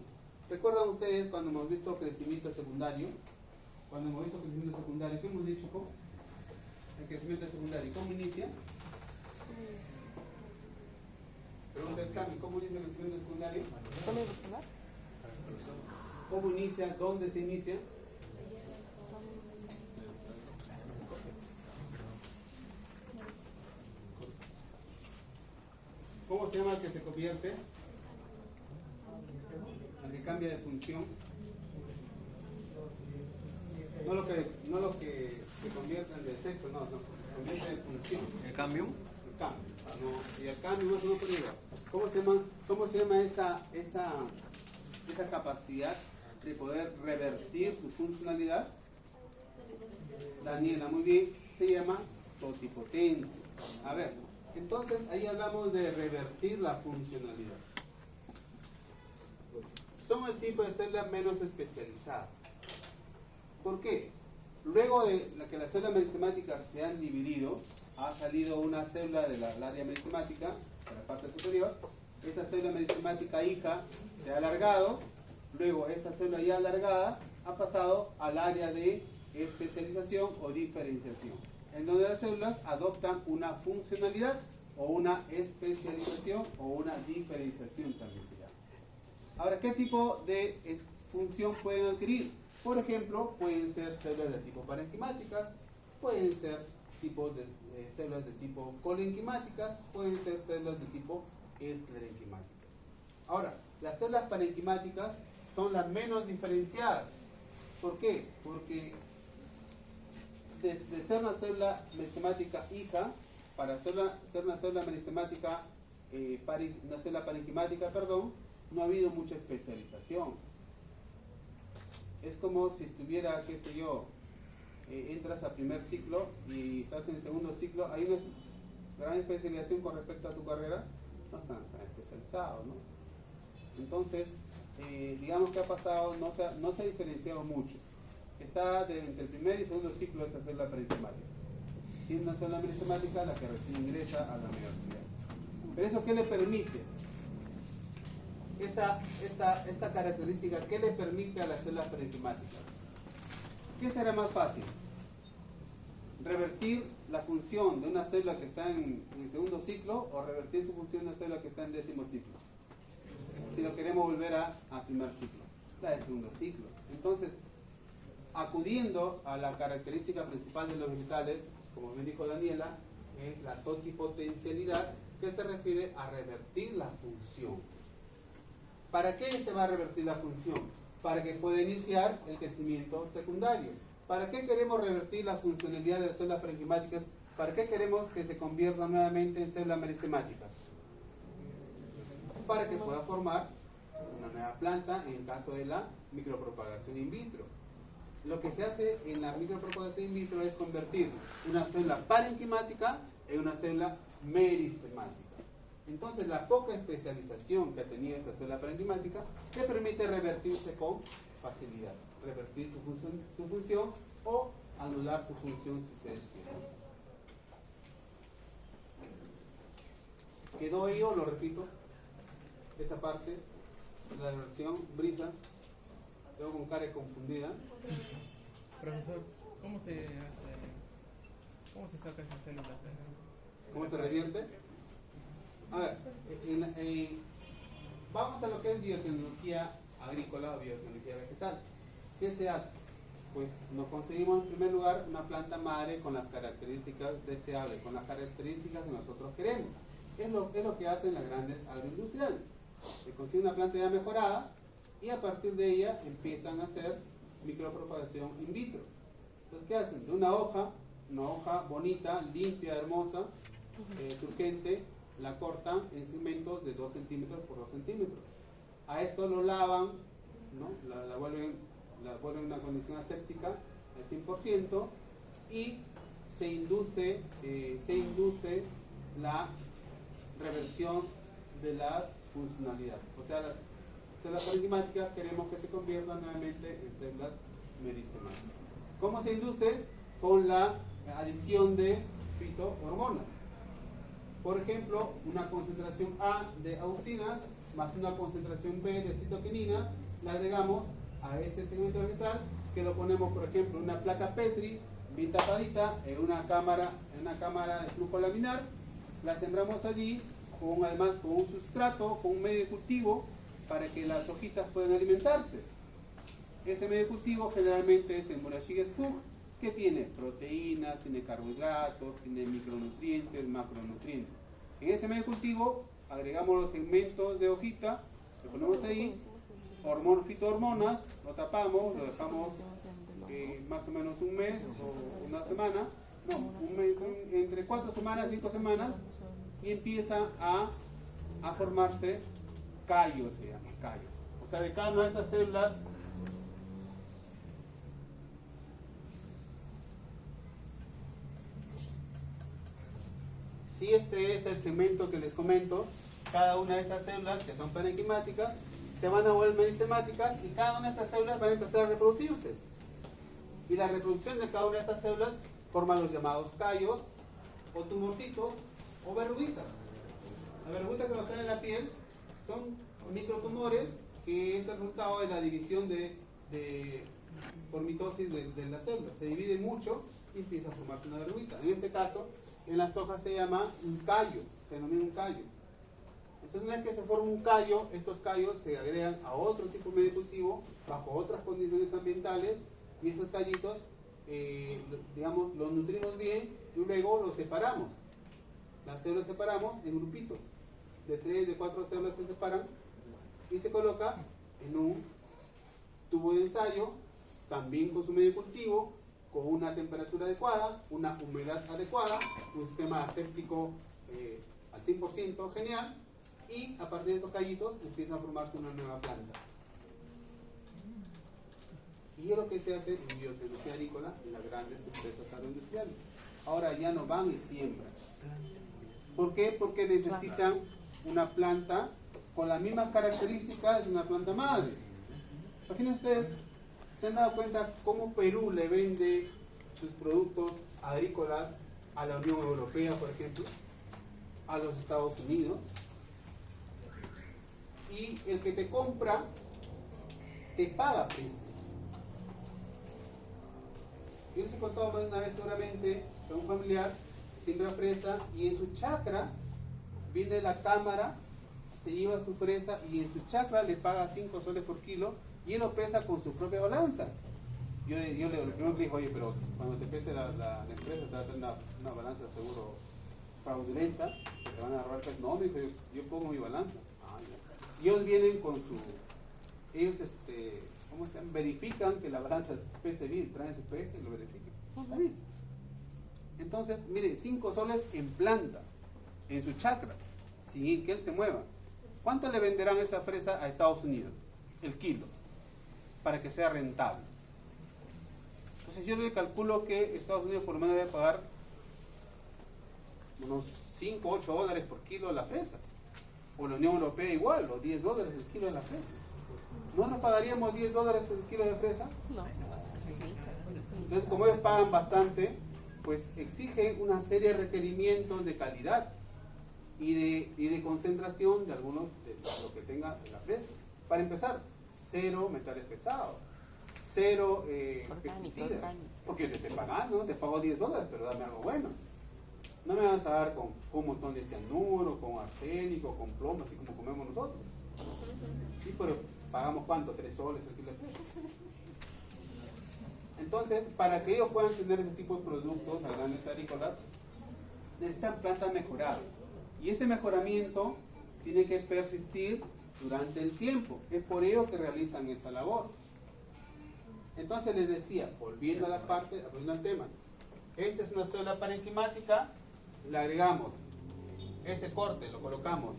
[SPEAKER 1] ¿Recuerdan ustedes cuando hemos visto crecimiento secundario? ¿Qué hemos dicho? ¿Cómo? El crecimiento secundario, ¿cómo inicia? Pregunta de examen, ¿cómo inicia el crecimiento secundario?
[SPEAKER 2] ¿Cómo evolucionar?
[SPEAKER 1] ¿Cómo inicia? ¿Dónde se inicia? ¿Cómo se llama el que se convierte? El que cambia de función. No lo que se convierten de sexo, no, convierte de función.
[SPEAKER 3] ¿El cambio?
[SPEAKER 1] El cambio. No, y el cambio no se igual. ¿Cómo se llama esa capacidad de poder revertir su funcionalidad? Daniela, muy bien, se llama totipotencia. A ver, entonces ahí hablamos de revertir la funcionalidad. Son el tipo de células menos especializadas. ¿Por qué? Luego de que las células meristemáticas se han dividido, ha salido una célula del área meristemática, de la parte superior. Esta célula meristemática hija se ha alargado. Luego esta célula ya alargada ha pasado al área de especialización o diferenciación, en donde las células adoptan una funcionalidad o una especialización o una diferenciación también se llama. Ahora, ¿qué tipo de función pueden adquirir? Por ejemplo, pueden ser células de tipo parenquimáticas, pueden ser células de tipo colenquimáticas, pueden ser células de tipo esclerenquimáticas. Ahora, las células parenquimáticas son las menos diferenciadas. ¿Por qué? Porque de ser una célula meristemática hija, para ser una célula meristemática, una célula parenquimática, no ha habido mucha especialización. Es como si estuviera, qué sé yo, entras a primer ciclo y estás en segundo ciclo, hay una gran especialización con respecto a tu carrera, no están tan especializados, ¿no? Entonces, digamos que ha pasado, no se ha diferenciado mucho. Está entre el primer y segundo ciclo de esta célula parenquimática, siendo una célula meristemática la que recién ingresa a la universidad. ¿Pero eso qué le permite? Esta característica, ¿qué le permite a las células parenquimáticas? ¿Qué será más fácil? ¿Revertir la función de una célula que está en el segundo ciclo o revertir su función de una célula que está en décimo ciclo? Si lo queremos volver a primer ciclo, la de segundo ciclo. Entonces, acudiendo a la característica principal de los vegetales, como bien dijo Daniela, es la totipotencialidad, que se refiere a revertir la función. ¿Para qué se va a revertir la función? Para que pueda iniciar el crecimiento secundario. ¿Para qué queremos revertir la funcionalidad de las células parenquimáticas? ¿Para qué queremos que se conviertan nuevamente en células meristemáticas? Para que pueda formar una nueva planta en el caso de la micropropagación in vitro. Lo que se hace en la micropropagación in vitro es convertir una célula parenquimática en una célula meristemática. Entonces, la poca especialización que ha tenido esta célula parenquimática le permite revertirse con facilidad, revertir su función o anular su función si ustedes quieren. ¿Quedó ahí o lo repito? Esa parte, la versión brisa. Veo con cara confundida.
[SPEAKER 3] Profesor, ¿cómo se hace? ¿Cómo se saca esas células?
[SPEAKER 1] ¿Cómo se revierte? A ver, vamos a lo que es biotecnología agrícola o biotecnología vegetal. ¿Qué se hace? Pues nos conseguimos en primer lugar una planta madre con las características deseables, con las características que nosotros queremos. Es lo que hacen las grandes agroindustriales. Se consigue una planta ya mejorada y a partir de ella empiezan a hacer micropropagación in vitro. Entonces, ¿qué hacen? De una hoja bonita, limpia, hermosa, turgente, la cortan en segmentos de 2 centímetros por 2 centímetros. A esto lo lavan, ¿no? la vuelven en una condición aséptica al 100% y se induce la reversión de las funcionalidades. O sea, las células parenquimáticas queremos que se conviertan nuevamente en células meristemáticas. ¿Cómo se induce? Con la adición de fitohormonas. Por ejemplo, una concentración A de auxinas más una concentración B de citoquininas, la agregamos a ese segmento vegetal, que lo ponemos, por ejemplo, en una placa Petri, bien tapadita, en una cámara de flujo laminar, la sembramos allí, además con un sustrato, con un medio de cultivo, para que las hojitas puedan alimentarse. Ese medio de cultivo generalmente es el Murashige Spug, que tiene proteínas, tiene carbohidratos, tiene micronutrientes, macronutrientes. En ese medio de cultivo agregamos los segmentos de hojita, lo ponemos ahí, fitohormonas, lo tapamos, lo dejamos más o menos un mes o una semana, entre 4 semanas, 5 semanas, y empieza a formarse callos, se llama, callos. O sea, de cada una de estas células si este es el segmento que les comento, cada una de estas células, que son parenquimáticas, se van a volver meristemáticas y cada una de estas células van a empezar a reproducirse. Y la reproducción de cada una de estas células forma los llamados callos, o tumorcitos, o verruguitas. Las verruguitas que nos salen en la piel son microtumores, que es el resultado de la división por mitosis de las células. Se dividen mucho y empieza a formarse una verruguita. En este caso, en las hojas se llama un callo, se denomina un callo. Entonces, una vez que se forma un callo, estos callos se agregan a otro tipo de medio cultivo, bajo otras condiciones ambientales, y esos callitos, digamos, los nutrimos bien y luego los separamos. Las células separamos en grupitos, de 3, de 4 células se separan y se coloca en un tubo de ensayo, también con su medio cultivo, con una temperatura adecuada, una humedad adecuada, un sistema aséptico al 100% genial, y a partir de estos callitos empieza a formarse una nueva planta. Y es lo que se hace en biotecnología agrícola en las grandes empresas agroindustriales. Ahora ya no van y siembran. ¿Por qué? Porque necesitan una planta con las mismas características de una planta madre. Imagínense ustedes, ¿se han dado cuenta cómo Perú le vende sus productos agrícolas a la Unión Europea, por ejemplo, a los Estados Unidos? Y el que te compra te paga precio. Yo les he contado más de una vez seguramente que un familiar siembra fresa y en su chacra viene la cámara, se lleva su fresa y en su chacra le paga 5 soles por kilo y él lo pesa con su propia balanza. Yo le primero le digo, oye, pero cuando te pese la empresa te va a tener una balanza seguro fraudulenta, te van a robar. No, me dijo, yo pongo mi balanza. Y ellos vienen con ellos ¿cómo se llama? Verifican que la balanza pese bien, traen su peso y lo verifican. Está bien. Entonces, mire, 5 soles en planta, en su chacra, sin que él se mueva. ¿Cuánto le venderán esa fresa a Estados Unidos? El kilo, para que sea rentable. Entonces yo le calculo que Estados Unidos por lo menos debe pagar unos 5 o 8 dólares por kilo la fresa. O la Unión Europea igual, o 10 dólares el kilo de la fresa. ¿No nos pagaríamos 10 dólares el kilo de fresa?
[SPEAKER 2] No.
[SPEAKER 1] Entonces, como ellos pagan bastante, pues exigen una serie de requerimientos de calidad. y de concentración de algunos de lo que tenga en la presa. Para empezar, 0 metales pesados, 0 pesticidas, porque te estoy pagando, ¿no? Te pago $10, pero dame algo bueno. No me vas a dar con un montón de cianuro, con arsénico, con plomo, así como comemos nosotros. Sí, pero pagamos ¿cuánto? 3 soles el kilo de presa. Entonces, para que ellos puedan tener ese tipo de productos a grandes agrícolas, necesitan plantas mejoradas. Y ese mejoramiento tiene que persistir durante el tiempo. Es por ello que realizan esta labor. Entonces les decía, volviendo al tema, esta es una célula parenquimática, le agregamos este corte, lo colocamos,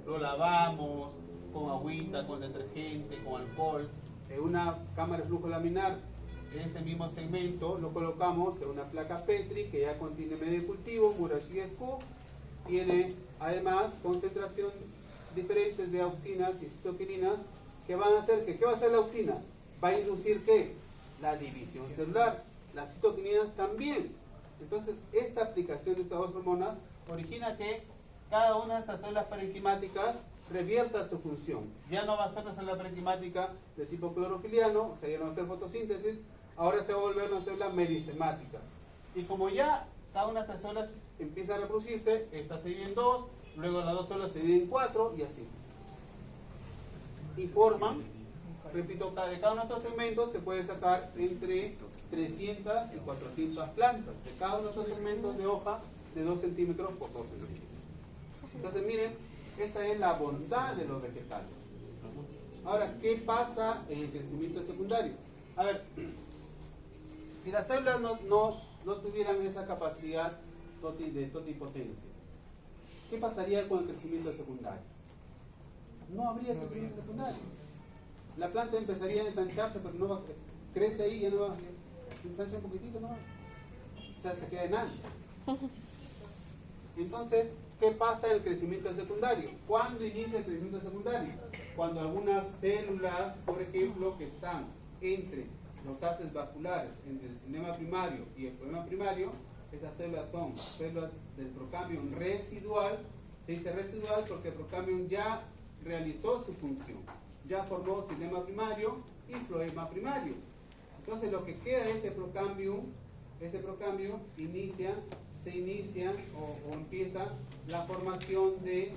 [SPEAKER 1] lo lavamos con agüita, con detergente, con alcohol, en una cámara de flujo laminar. En este mismo segmento lo colocamos en una placa Petri que ya contiene medio de cultivo, Murashige-Q, tiene además concentración diferentes de auxinas y citoquininas que van a hacer que, ¿qué va a hacer la auxina? Va a inducir ¿qué? La división celular. Las citoquininas también. Entonces, esta aplicación de estas dos hormonas origina que cada una de estas células parenquimáticas revierta su función. Ya no va a ser una célula parenquimática de tipo clorofiliano, o sea, ya no va a ser fotosíntesis, ahora se va a volver una célula meristemática. Y como ya cada una de estas células empieza a reproducirse, esta se divide en 2, luego las 2 células se dividen en 4 y así. Y forman, repito, de cada uno de estos segmentos se puede sacar entre 300 y 400 plantas. De cada uno de estos segmentos de hoja de 2 centímetros por 2 centímetros. Entonces miren, esta es la bondad de los vegetales. Ahora, ¿qué pasa en el crecimiento secundario? A ver, si las células no tuvieran esa capacidad de totipotencia, ¿qué pasaría con el crecimiento secundario? No habría crecimiento secundario. La planta empezaría a ensancharse, pero no va, crece ahí y ya no va, ensancha un poquitito, ¿no? O sea, se queda enano. Entonces, ¿qué pasa en el crecimiento secundario? ¿Cuándo inicia el crecimiento secundario? Cuando algunas células, por ejemplo, que están entre los haces vasculares, entre el cinema primario y el floema primario, esas células son células del procambium residual. Se dice residual porque el procambium ya realizó su función, ya formó cinema primario y floema primario. Entonces lo que queda de ese procambium se inicia o empieza la formación de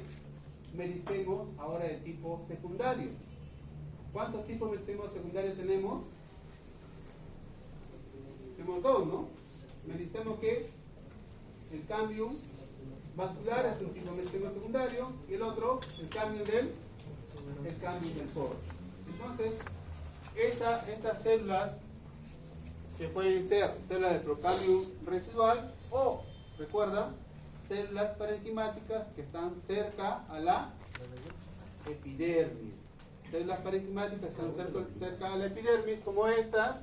[SPEAKER 1] meristemos ahora de tipo secundario. ¿Cuántos tipos de meristemos secundarios tenemos? Tenemos 2, ¿no? Meristemo que el cambium vascular es un tipo de meristemo secundario y el otro, el cambium del poro. Entonces, estas células que pueden ser células de procambium residual o, recuerda, células parenquimáticas que están cerca a la epidermis. Células parenquimáticas que están cerca a la epidermis, como estas,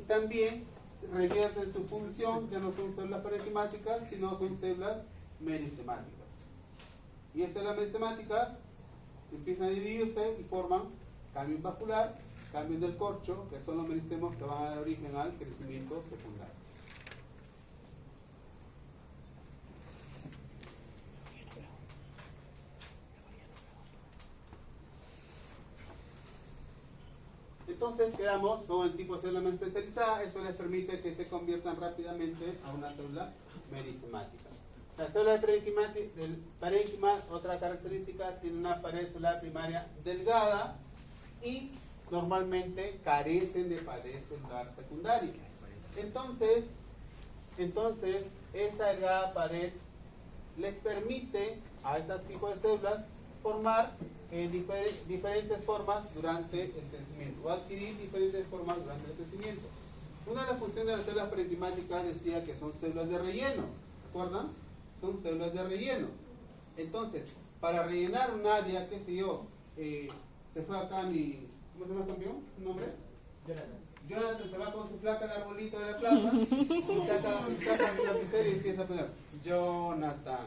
[SPEAKER 1] también revierten su función, ya no son células parenquimáticas, sino son células meristemáticas. Y esas células meristemáticas empiezan a dividirse y forman cambium vascular, cambium del corcho, que son los meristemos que van a dar origen al crecimiento secundario. Entonces quedamos, son el tipo de célula más especializada, eso les permite que se conviertan rápidamente a una célula meristemática. La célula del parénquima, otra característica, tiene una pared celular primaria delgada y normalmente carecen de pared celular secundaria. Entonces esta delgada pared les permite a estos tipos de células formar diferentes formas durante el crecimiento o adquirir diferentes formas durante el crecimiento. Una de las funciones de las células parenquimáticas decía que son células de relleno, ¿recuerdan? Son células de relleno. Entonces, para rellenar un área, qué sé yo, se fue acá mi, ¿cómo se llama, campeón? ¿Un nombre? Jonathan se va con su placa al arbolito de la plaza y saca su lapicero y empieza a poner Jonathan,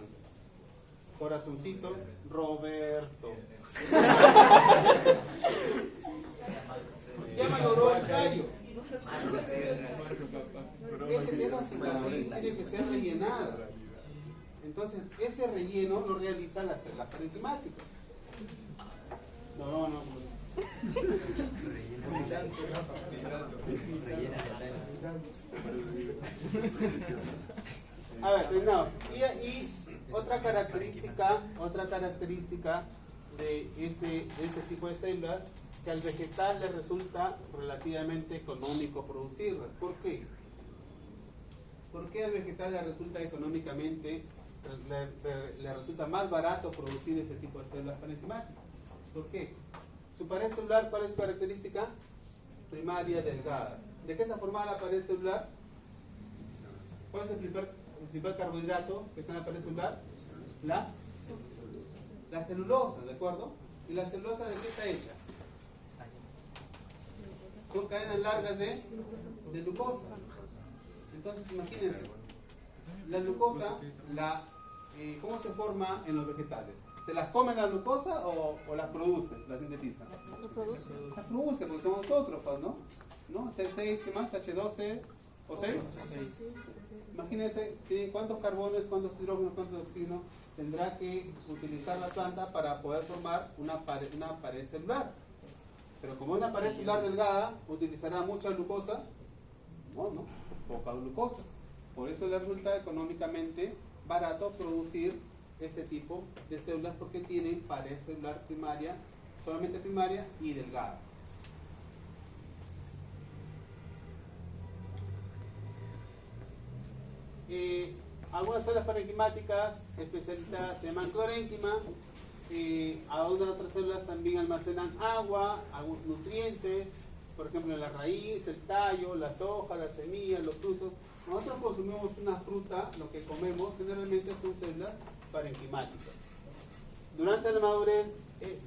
[SPEAKER 1] corazoncito, Roberto. Ya malogró el callo. Esa cicatriz tiene que ser rellenada. Entonces, ese relleno lo realiza la célula parenquimática. No. A ver, terminamos. Y otra característica de este tipo de células, que al vegetal le resulta relativamente económico producirlas. ¿Por qué? ¿Por qué al vegetal le resulta económicamente, le resulta más barato producir ese tipo de células parenquimáticas? ¿Por qué? Su pared celular, ¿cuál es su característica? Primaria delgada. ¿De qué está formada la pared celular? ¿Cuál es el principal carbohidrato que está en la pared celular? La celulosa, ¿de acuerdo? ¿Y la celulosa de qué está hecha? Son cadenas largas de glucosa. Entonces, imagínense, la glucosa, ¿cómo se forma en los vegetales? ¿Se las come la glucosa o las produce, las sintetiza?
[SPEAKER 2] Lo produce.
[SPEAKER 1] Las produce porque son autótrofas, ¿no? C6, ¿qué más? H12 o 6. Imagínense cuántos carbones, cuántos hidrógenos, cuántos oxígenos tendrá que utilizar la planta para poder formar una pared celular. Pero como una pared celular delgada, ¿utilizará mucha glucosa? No, poca glucosa. Por eso le resulta económicamente barato producir este tipo de células porque tienen pared celular primaria, solamente primaria y delgada. Algunas células parenquimáticas especializadas se llaman clorénquima. Algunas otras células también almacenan agua, algunos nutrientes, por ejemplo en la raíz, el tallo, las hojas, las semillas, los frutos. Nosotros consumimos una fruta, lo que comemos generalmente son células parenquimáticas. Durante la madurez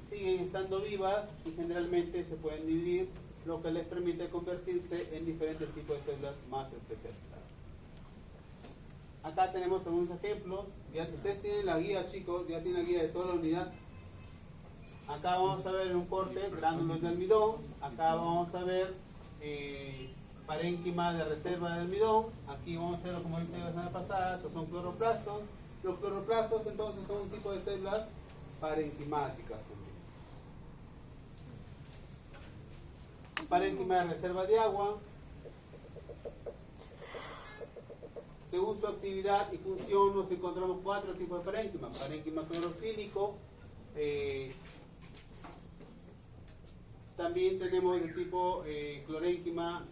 [SPEAKER 1] siguen estando vivas y generalmente se pueden dividir, lo que les permite convertirse en diferentes tipos de células más especializadas. Acá tenemos algunos ejemplos. Ya ustedes tienen la guía, chicos, ya tienen la guía de toda la unidad. Acá vamos a ver en un corte gránulos de almidón. Acá vamos a ver parénquima de reserva de almidón. Aquí vamos a ver, como viste la semana pasada, estos son cloroplastos. Los cloroplastos entonces son un tipo de células parenquimáticas. Parénquima de reserva de agua. Según su actividad y función nos encontramos 4 tipos de parénquima. Parénquima clorofílico. También tenemos el tipo clorénquima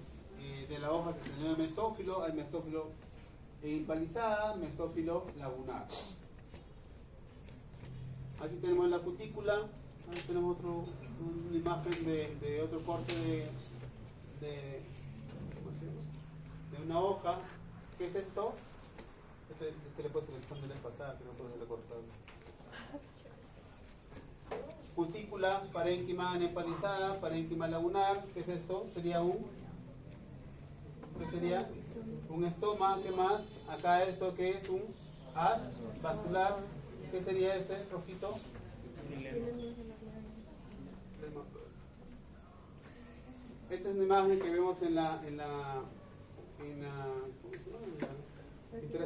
[SPEAKER 1] de la hoja que se llama mesófilo. Hay mesófilo impalizada, mesófilo lagunar. Aquí tenemos la cutícula. Aquí tenemos una imagen de otro corte de una hoja. ¿Qué es esto? Este le he puesto en el examen de la pasada, que no puedo ser recortado. Cutícula, parénquima nepalizada, parénquima lagunar. ¿Qué es esto? Sería ¿qué sería? Un estoma. ¿Qué más? Acá esto que es un haz vascular. ¿Qué sería este rojito? Esta es una imagen que vemos en la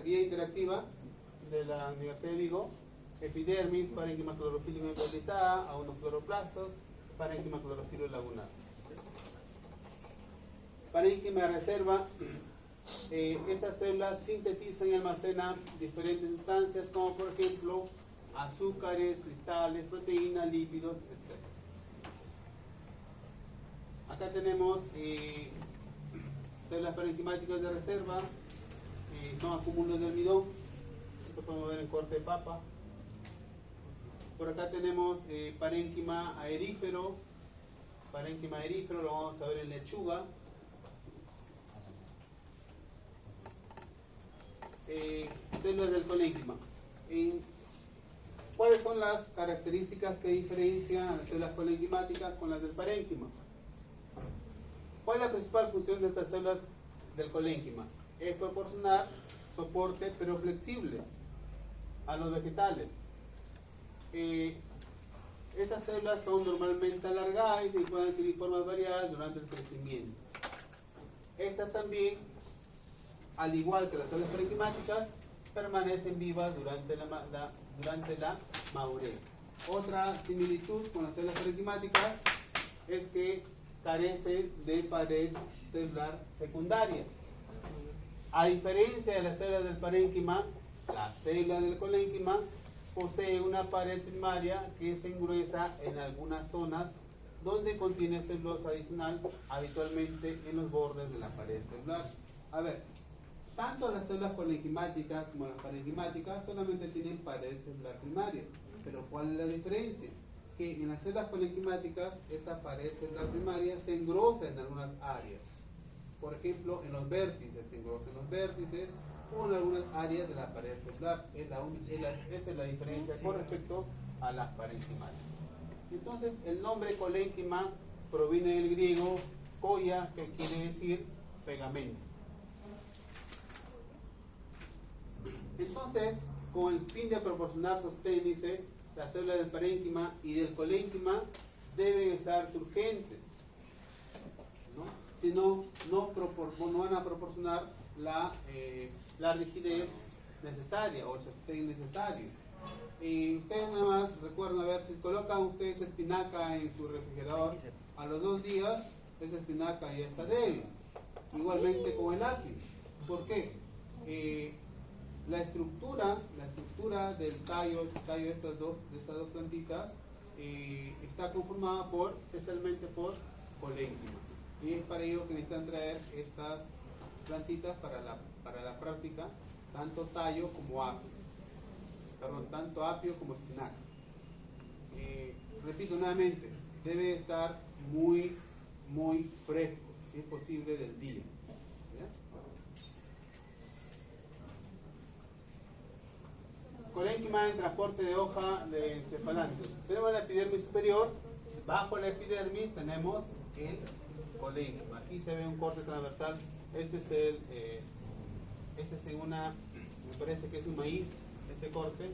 [SPEAKER 1] guía interactiva de la Universidad de Vigo. Epidermis, parénquima clorofílico nepalizada, a unos cloroplastos, parénquima clorofilo lagunar. Parénquima de reserva. Estas células sintetizan y almacenan diferentes sustancias como por ejemplo azúcares, cristales, proteínas, lípidos, etc. Acá tenemos células parenquimáticas de reserva, son acúmulos de almidón. Esto podemos ver en corte de papa. Por acá tenemos parénquima aerífero. Parénquima aerífero lo vamos a ver en lechuga. Células del colénquima. ¿Cuáles son las características que diferencian a las células colénquimáticas con las del parénquima? ¿Cuál es la principal función de estas células del colénquima? Es proporcionar soporte pero flexible a los vegetales. Estas células son normalmente alargadas y pueden adquirir formas variadas durante el crecimiento. Estas también, al igual que las células parenquimáticas, permanecen vivas durante la madurez. Otra similitud con las células parenquimáticas es que carecen de pared celular secundaria. A diferencia de las células del parénquima, la célula del colénquima posee una pared primaria que se engruesa en algunas zonas donde contiene celulosa adicional, habitualmente en los bordes de la pared celular. A ver, tanto las células colénquimáticas como las parénquimáticas solamente tienen pared celular primaria. Pero ¿cuál es la diferencia? Que en las células colénquimáticas esta pared celular primaria se engrosa en algunas áreas. Por ejemplo, en los vértices, se engrosa en los vértices o en algunas áreas de la pared celular. Esa es la diferencia con respecto a las parénquimáticas. Entonces, el nombre colénquima proviene del griego koia, que quiere decir pegamento. Entonces, con el fin de proporcionar sostén, dice, las células del parénquima y del colénquima deben estar turgentes, ¿no? Si no, no van a proporcionar la rigidez necesaria o el sostén necesario. Y ustedes nada más recuerden, a ver, si colocan ustedes espinaca en su refrigerador, a los 2 días esa espinaca ya está débil. Igualmente con el apio. ¿Por qué? La estructura del tallo de estas dos plantitas está conformada especialmente por colénquima. Y es para ello que necesitan traer estas plantitas para la práctica, tanto tallo como apio. Perdón, tanto apio como espinaca. Repito nuevamente, debe estar muy, muy fresco, si es posible del día. ¿Ya? Colénquima en transporte de hoja de encefalantio. Tenemos la epidermis superior, bajo la epidermis tenemos el colénquima. Aquí se ve un corte transversal. Este es me parece que es un maíz, este corte.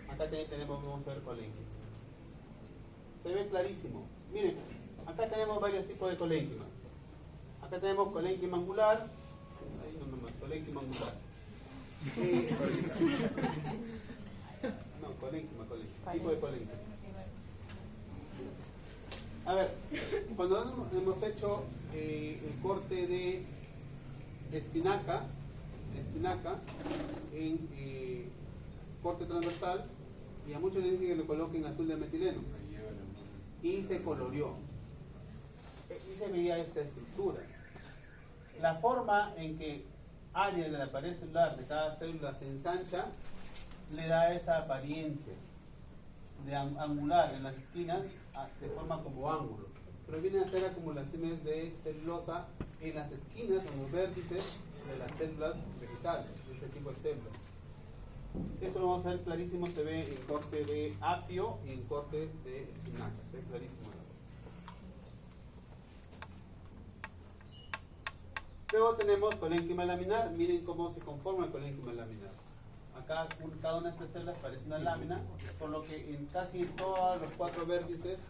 [SPEAKER 1] Acá también vamos a ver colénquima. Se ve clarísimo. Miren, acá tenemos varios tipos de colénquima. Acá tenemos colénquima angular. Ahí nomás, colénquima angular. No, colénquima, tipo de colénquima. A ver, cuando hemos hecho el corte de espinaca en corte transversal, y a muchos les dije que le coloquen azul de metileno y se coloreó y se veía esta estructura. La forma en que áreas de la pared celular de cada célula se ensancha le da esta apariencia de angular. En las esquinas se forma como ángulo, pero vienen a ser acumulaciones de celulosa en las esquinas o en los vértices de las células vegetales, de este tipo de células. Eso lo vamos a ver clarísimo, se ve en corte de apio y en corte de espinaca, se ve clarísimo. Luego tenemos colénquima laminar. Miren cómo se conforma el colénquima laminar. Acá cada una de estas células parece una lámina, por lo que en casi todos los 4 vértices,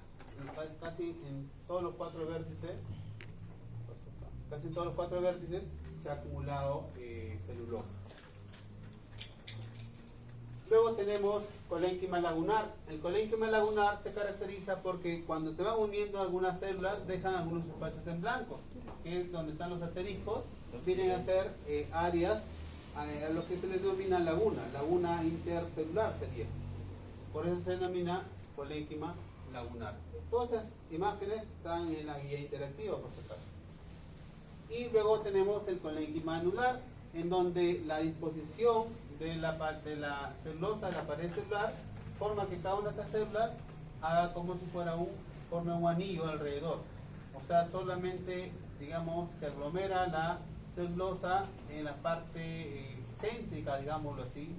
[SPEAKER 1] se ha acumulado celulosa. Luego tenemos colénquima lagunar. El colénquima lagunar se caracteriza porque cuando se van uniendo algunas células dejan algunos espacios en blanco, que es donde están los asteriscos, vienen a ser áreas a lo que se les denomina laguna intercelular sería. Por eso se denomina colénquima lagunar. Todas estas imágenes están en la guía interactiva, por supuesto. Y luego tenemos el colénquima anular, en donde la disposición de la celulosa de la pared celular forma que cada una de estas células haga como si forme un anillo alrededor. O sea, solamente, digamos, se aglomera la celulosa en la parte céntrica, digámoslo así,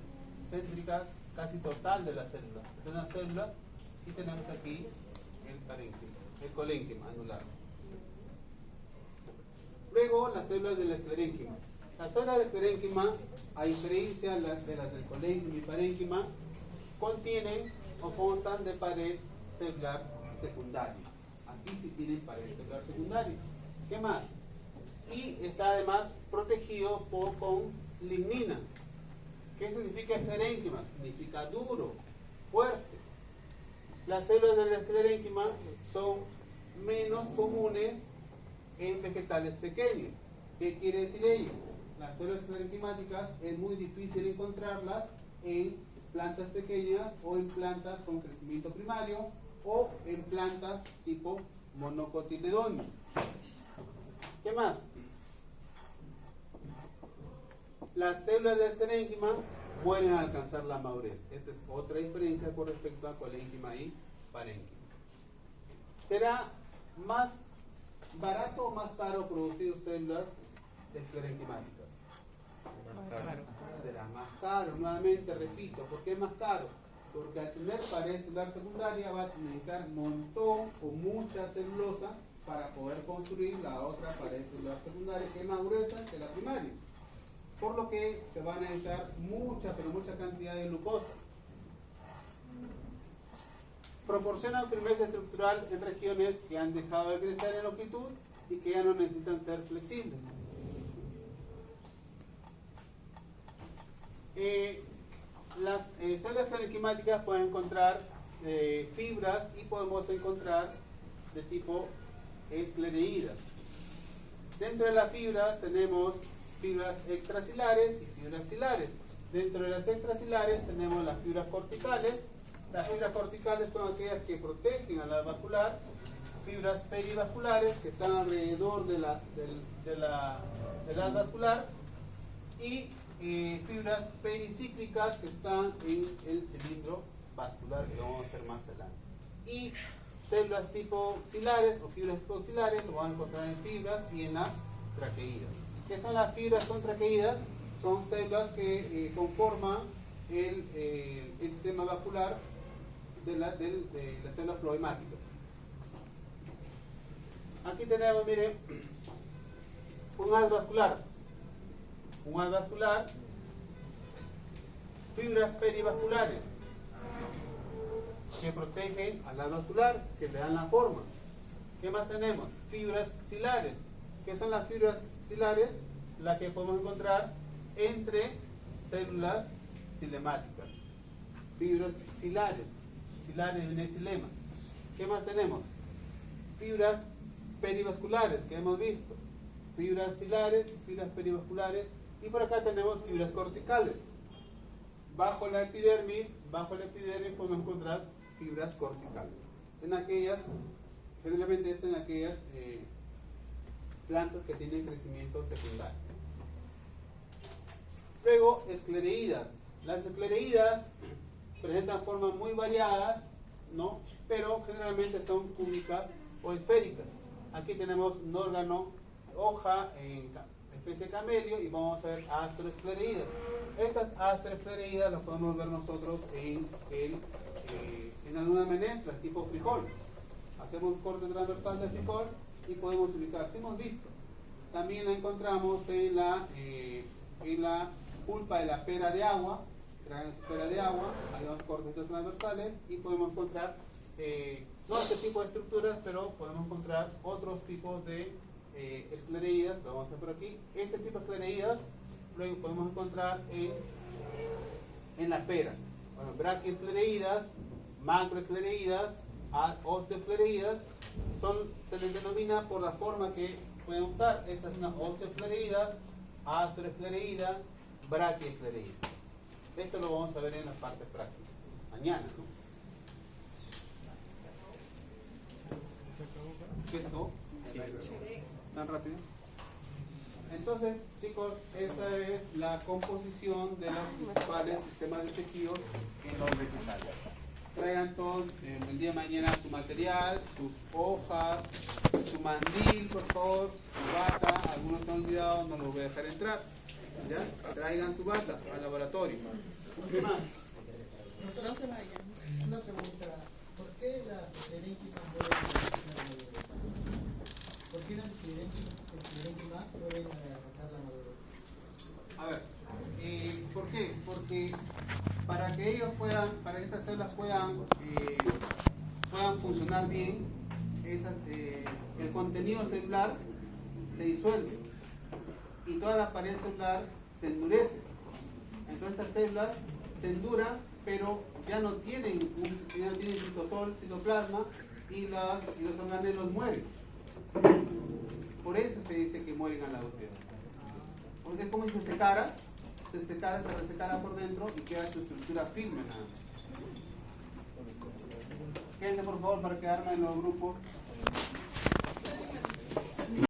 [SPEAKER 1] céntrica casi total de la célula. Es una célula y tenemos aquí el colénquima anular. Luego las células del esclerénquima. Las células del esclerénquima, a diferencia de las del colénquima y parénquima, contienen o constan de pared celular secundaria. Aquí sí tienen pared celular secundaria. ¿Qué más? Y está además protegido con lignina. ¿Qué significa esclerénquima? Significa duro, fuerte. Las células del esclerénquima son menos comunes en vegetales pequeños. ¿Qué quiere decir ello? Las células esclerénquimáticas es muy difícil encontrarlas en plantas pequeñas o en plantas con crecimiento primario o en plantas tipo monocotiledóneos. ¿Qué más? Las células del esclerénquima pueden alcanzar la madurez. Esta es otra diferencia con respecto a colénquima y parénquima. ¿Será más barato o más caro producir células esclerénquimáticas? Será más caro. Nuevamente repito, ¿por qué es más caro? Porque al tener pared celular secundaria va a necesitar un montón o mucha celulosa para poder construir la otra pared celular secundaria, que es más gruesa que la primaria. Por lo que se va a necesitar mucha, pero mucha cantidad de glucosa. Proporcionan firmeza estructural en regiones que han dejado de crecer en longitud y que ya no necesitan ser flexibles. Las células esclerénquimáticas pueden encontrar fibras y podemos encontrar de tipo esclereídas. Dentro de las fibras tenemos fibras extracilares y fibras cilares. Dentro de las extracilares tenemos las fibras corticales. Las fibras corticales son aquellas que protegen al haz vascular. Fibras perivasculares que están alrededor del haz vascular. Y fibras pericíclicas que están en el cilindro vascular, que vamos a ver más adelante. Y células tipo cilares o fibras hipoxilares lo van a encontrar en fibras y en las traqueídas. ¿Qué son las fibras contraqueídas? Son células que conforman el sistema vascular de las células floemáticas. Aquí tenemos, miren, un haz vascular. Un haz vascular, fibras perivasculares que protegen al haz vascular, que le dan la forma. ¿Qué más tenemos? Fibras cilares. ¿Qué son las fibras cilares? Las que podemos encontrar entre células cilemáticas. Fibras cilares. Cilares de un xilema. ¿Qué más tenemos? Fibras perivasculares, que hemos visto. Fibras cilares, fibras perivasculares. Y por acá tenemos fibras corticales. Bajo la epidermis podemos encontrar fibras corticales. En aquellas, generalmente esto en aquellas plantas que tienen crecimiento secundario. Luego, esclereídas. Las esclereídas presentan formas muy variadas, ¿no? Pero generalmente son cúbicas o esféricas. Aquí tenemos un órgano, hoja en especie de camelio, y vamos a ver astroesclereídas. Estas astroesclereídas las podemos ver nosotros en alguna menestra, tipo frijol. Hacemos un corte transversal del frijol y podemos ubicar. Si hemos visto, también la encontramos en la pulpa de la pera de agua. Traemos pera de agua, hacemos cortes transversales y podemos encontrar no este tipo de estructuras, pero podemos encontrar otros tipos de esclereídas, que vamos a ver por aquí. Este tipo de esclereídas luego podemos encontrar en la pera. Bueno, braquiesclereídas, macroesclereídas, osteosclereídas, se les denomina por la forma que pueden optar. Esta es una osteosclereídas, astroesclereída, braquiesclereída. Esto lo vamos a ver en la parte práctica mañana, ¿no? ¿Qué se acabó? ¿Tan rápido? Entonces, chicos, esta es la composición de los principales sistemas de tejidos en los vegetales. Traigan todos el día de mañana su material, sus hojas, su mandil, por favor, su bata. Algunos se han olvidado, no los voy a dejar entrar. ¿Ya? Traigan su bata al laboratorio. ¿Qué más?
[SPEAKER 2] No se vayan.
[SPEAKER 5] Una pregunta, ¿por qué las esclerénquimas pueden alcanzar la madurez? ¿Por qué las esclerénquimas pueden alcanzar la madurez?
[SPEAKER 1] A ver, ¿por qué? Porque para que estas células puedan funcionar bien, el contenido celular se disuelve y toda la pared celular se endurece. Entonces estas células células se enduran, pero ya no tienen citosol, citoplasma, y los organelos mueren. Por eso se dice que mueren al lado izquierdo. Porque es como si se secara, se resecara por dentro y queda su estructura firme nada más. Quédense por favor para quedarme en los grupos.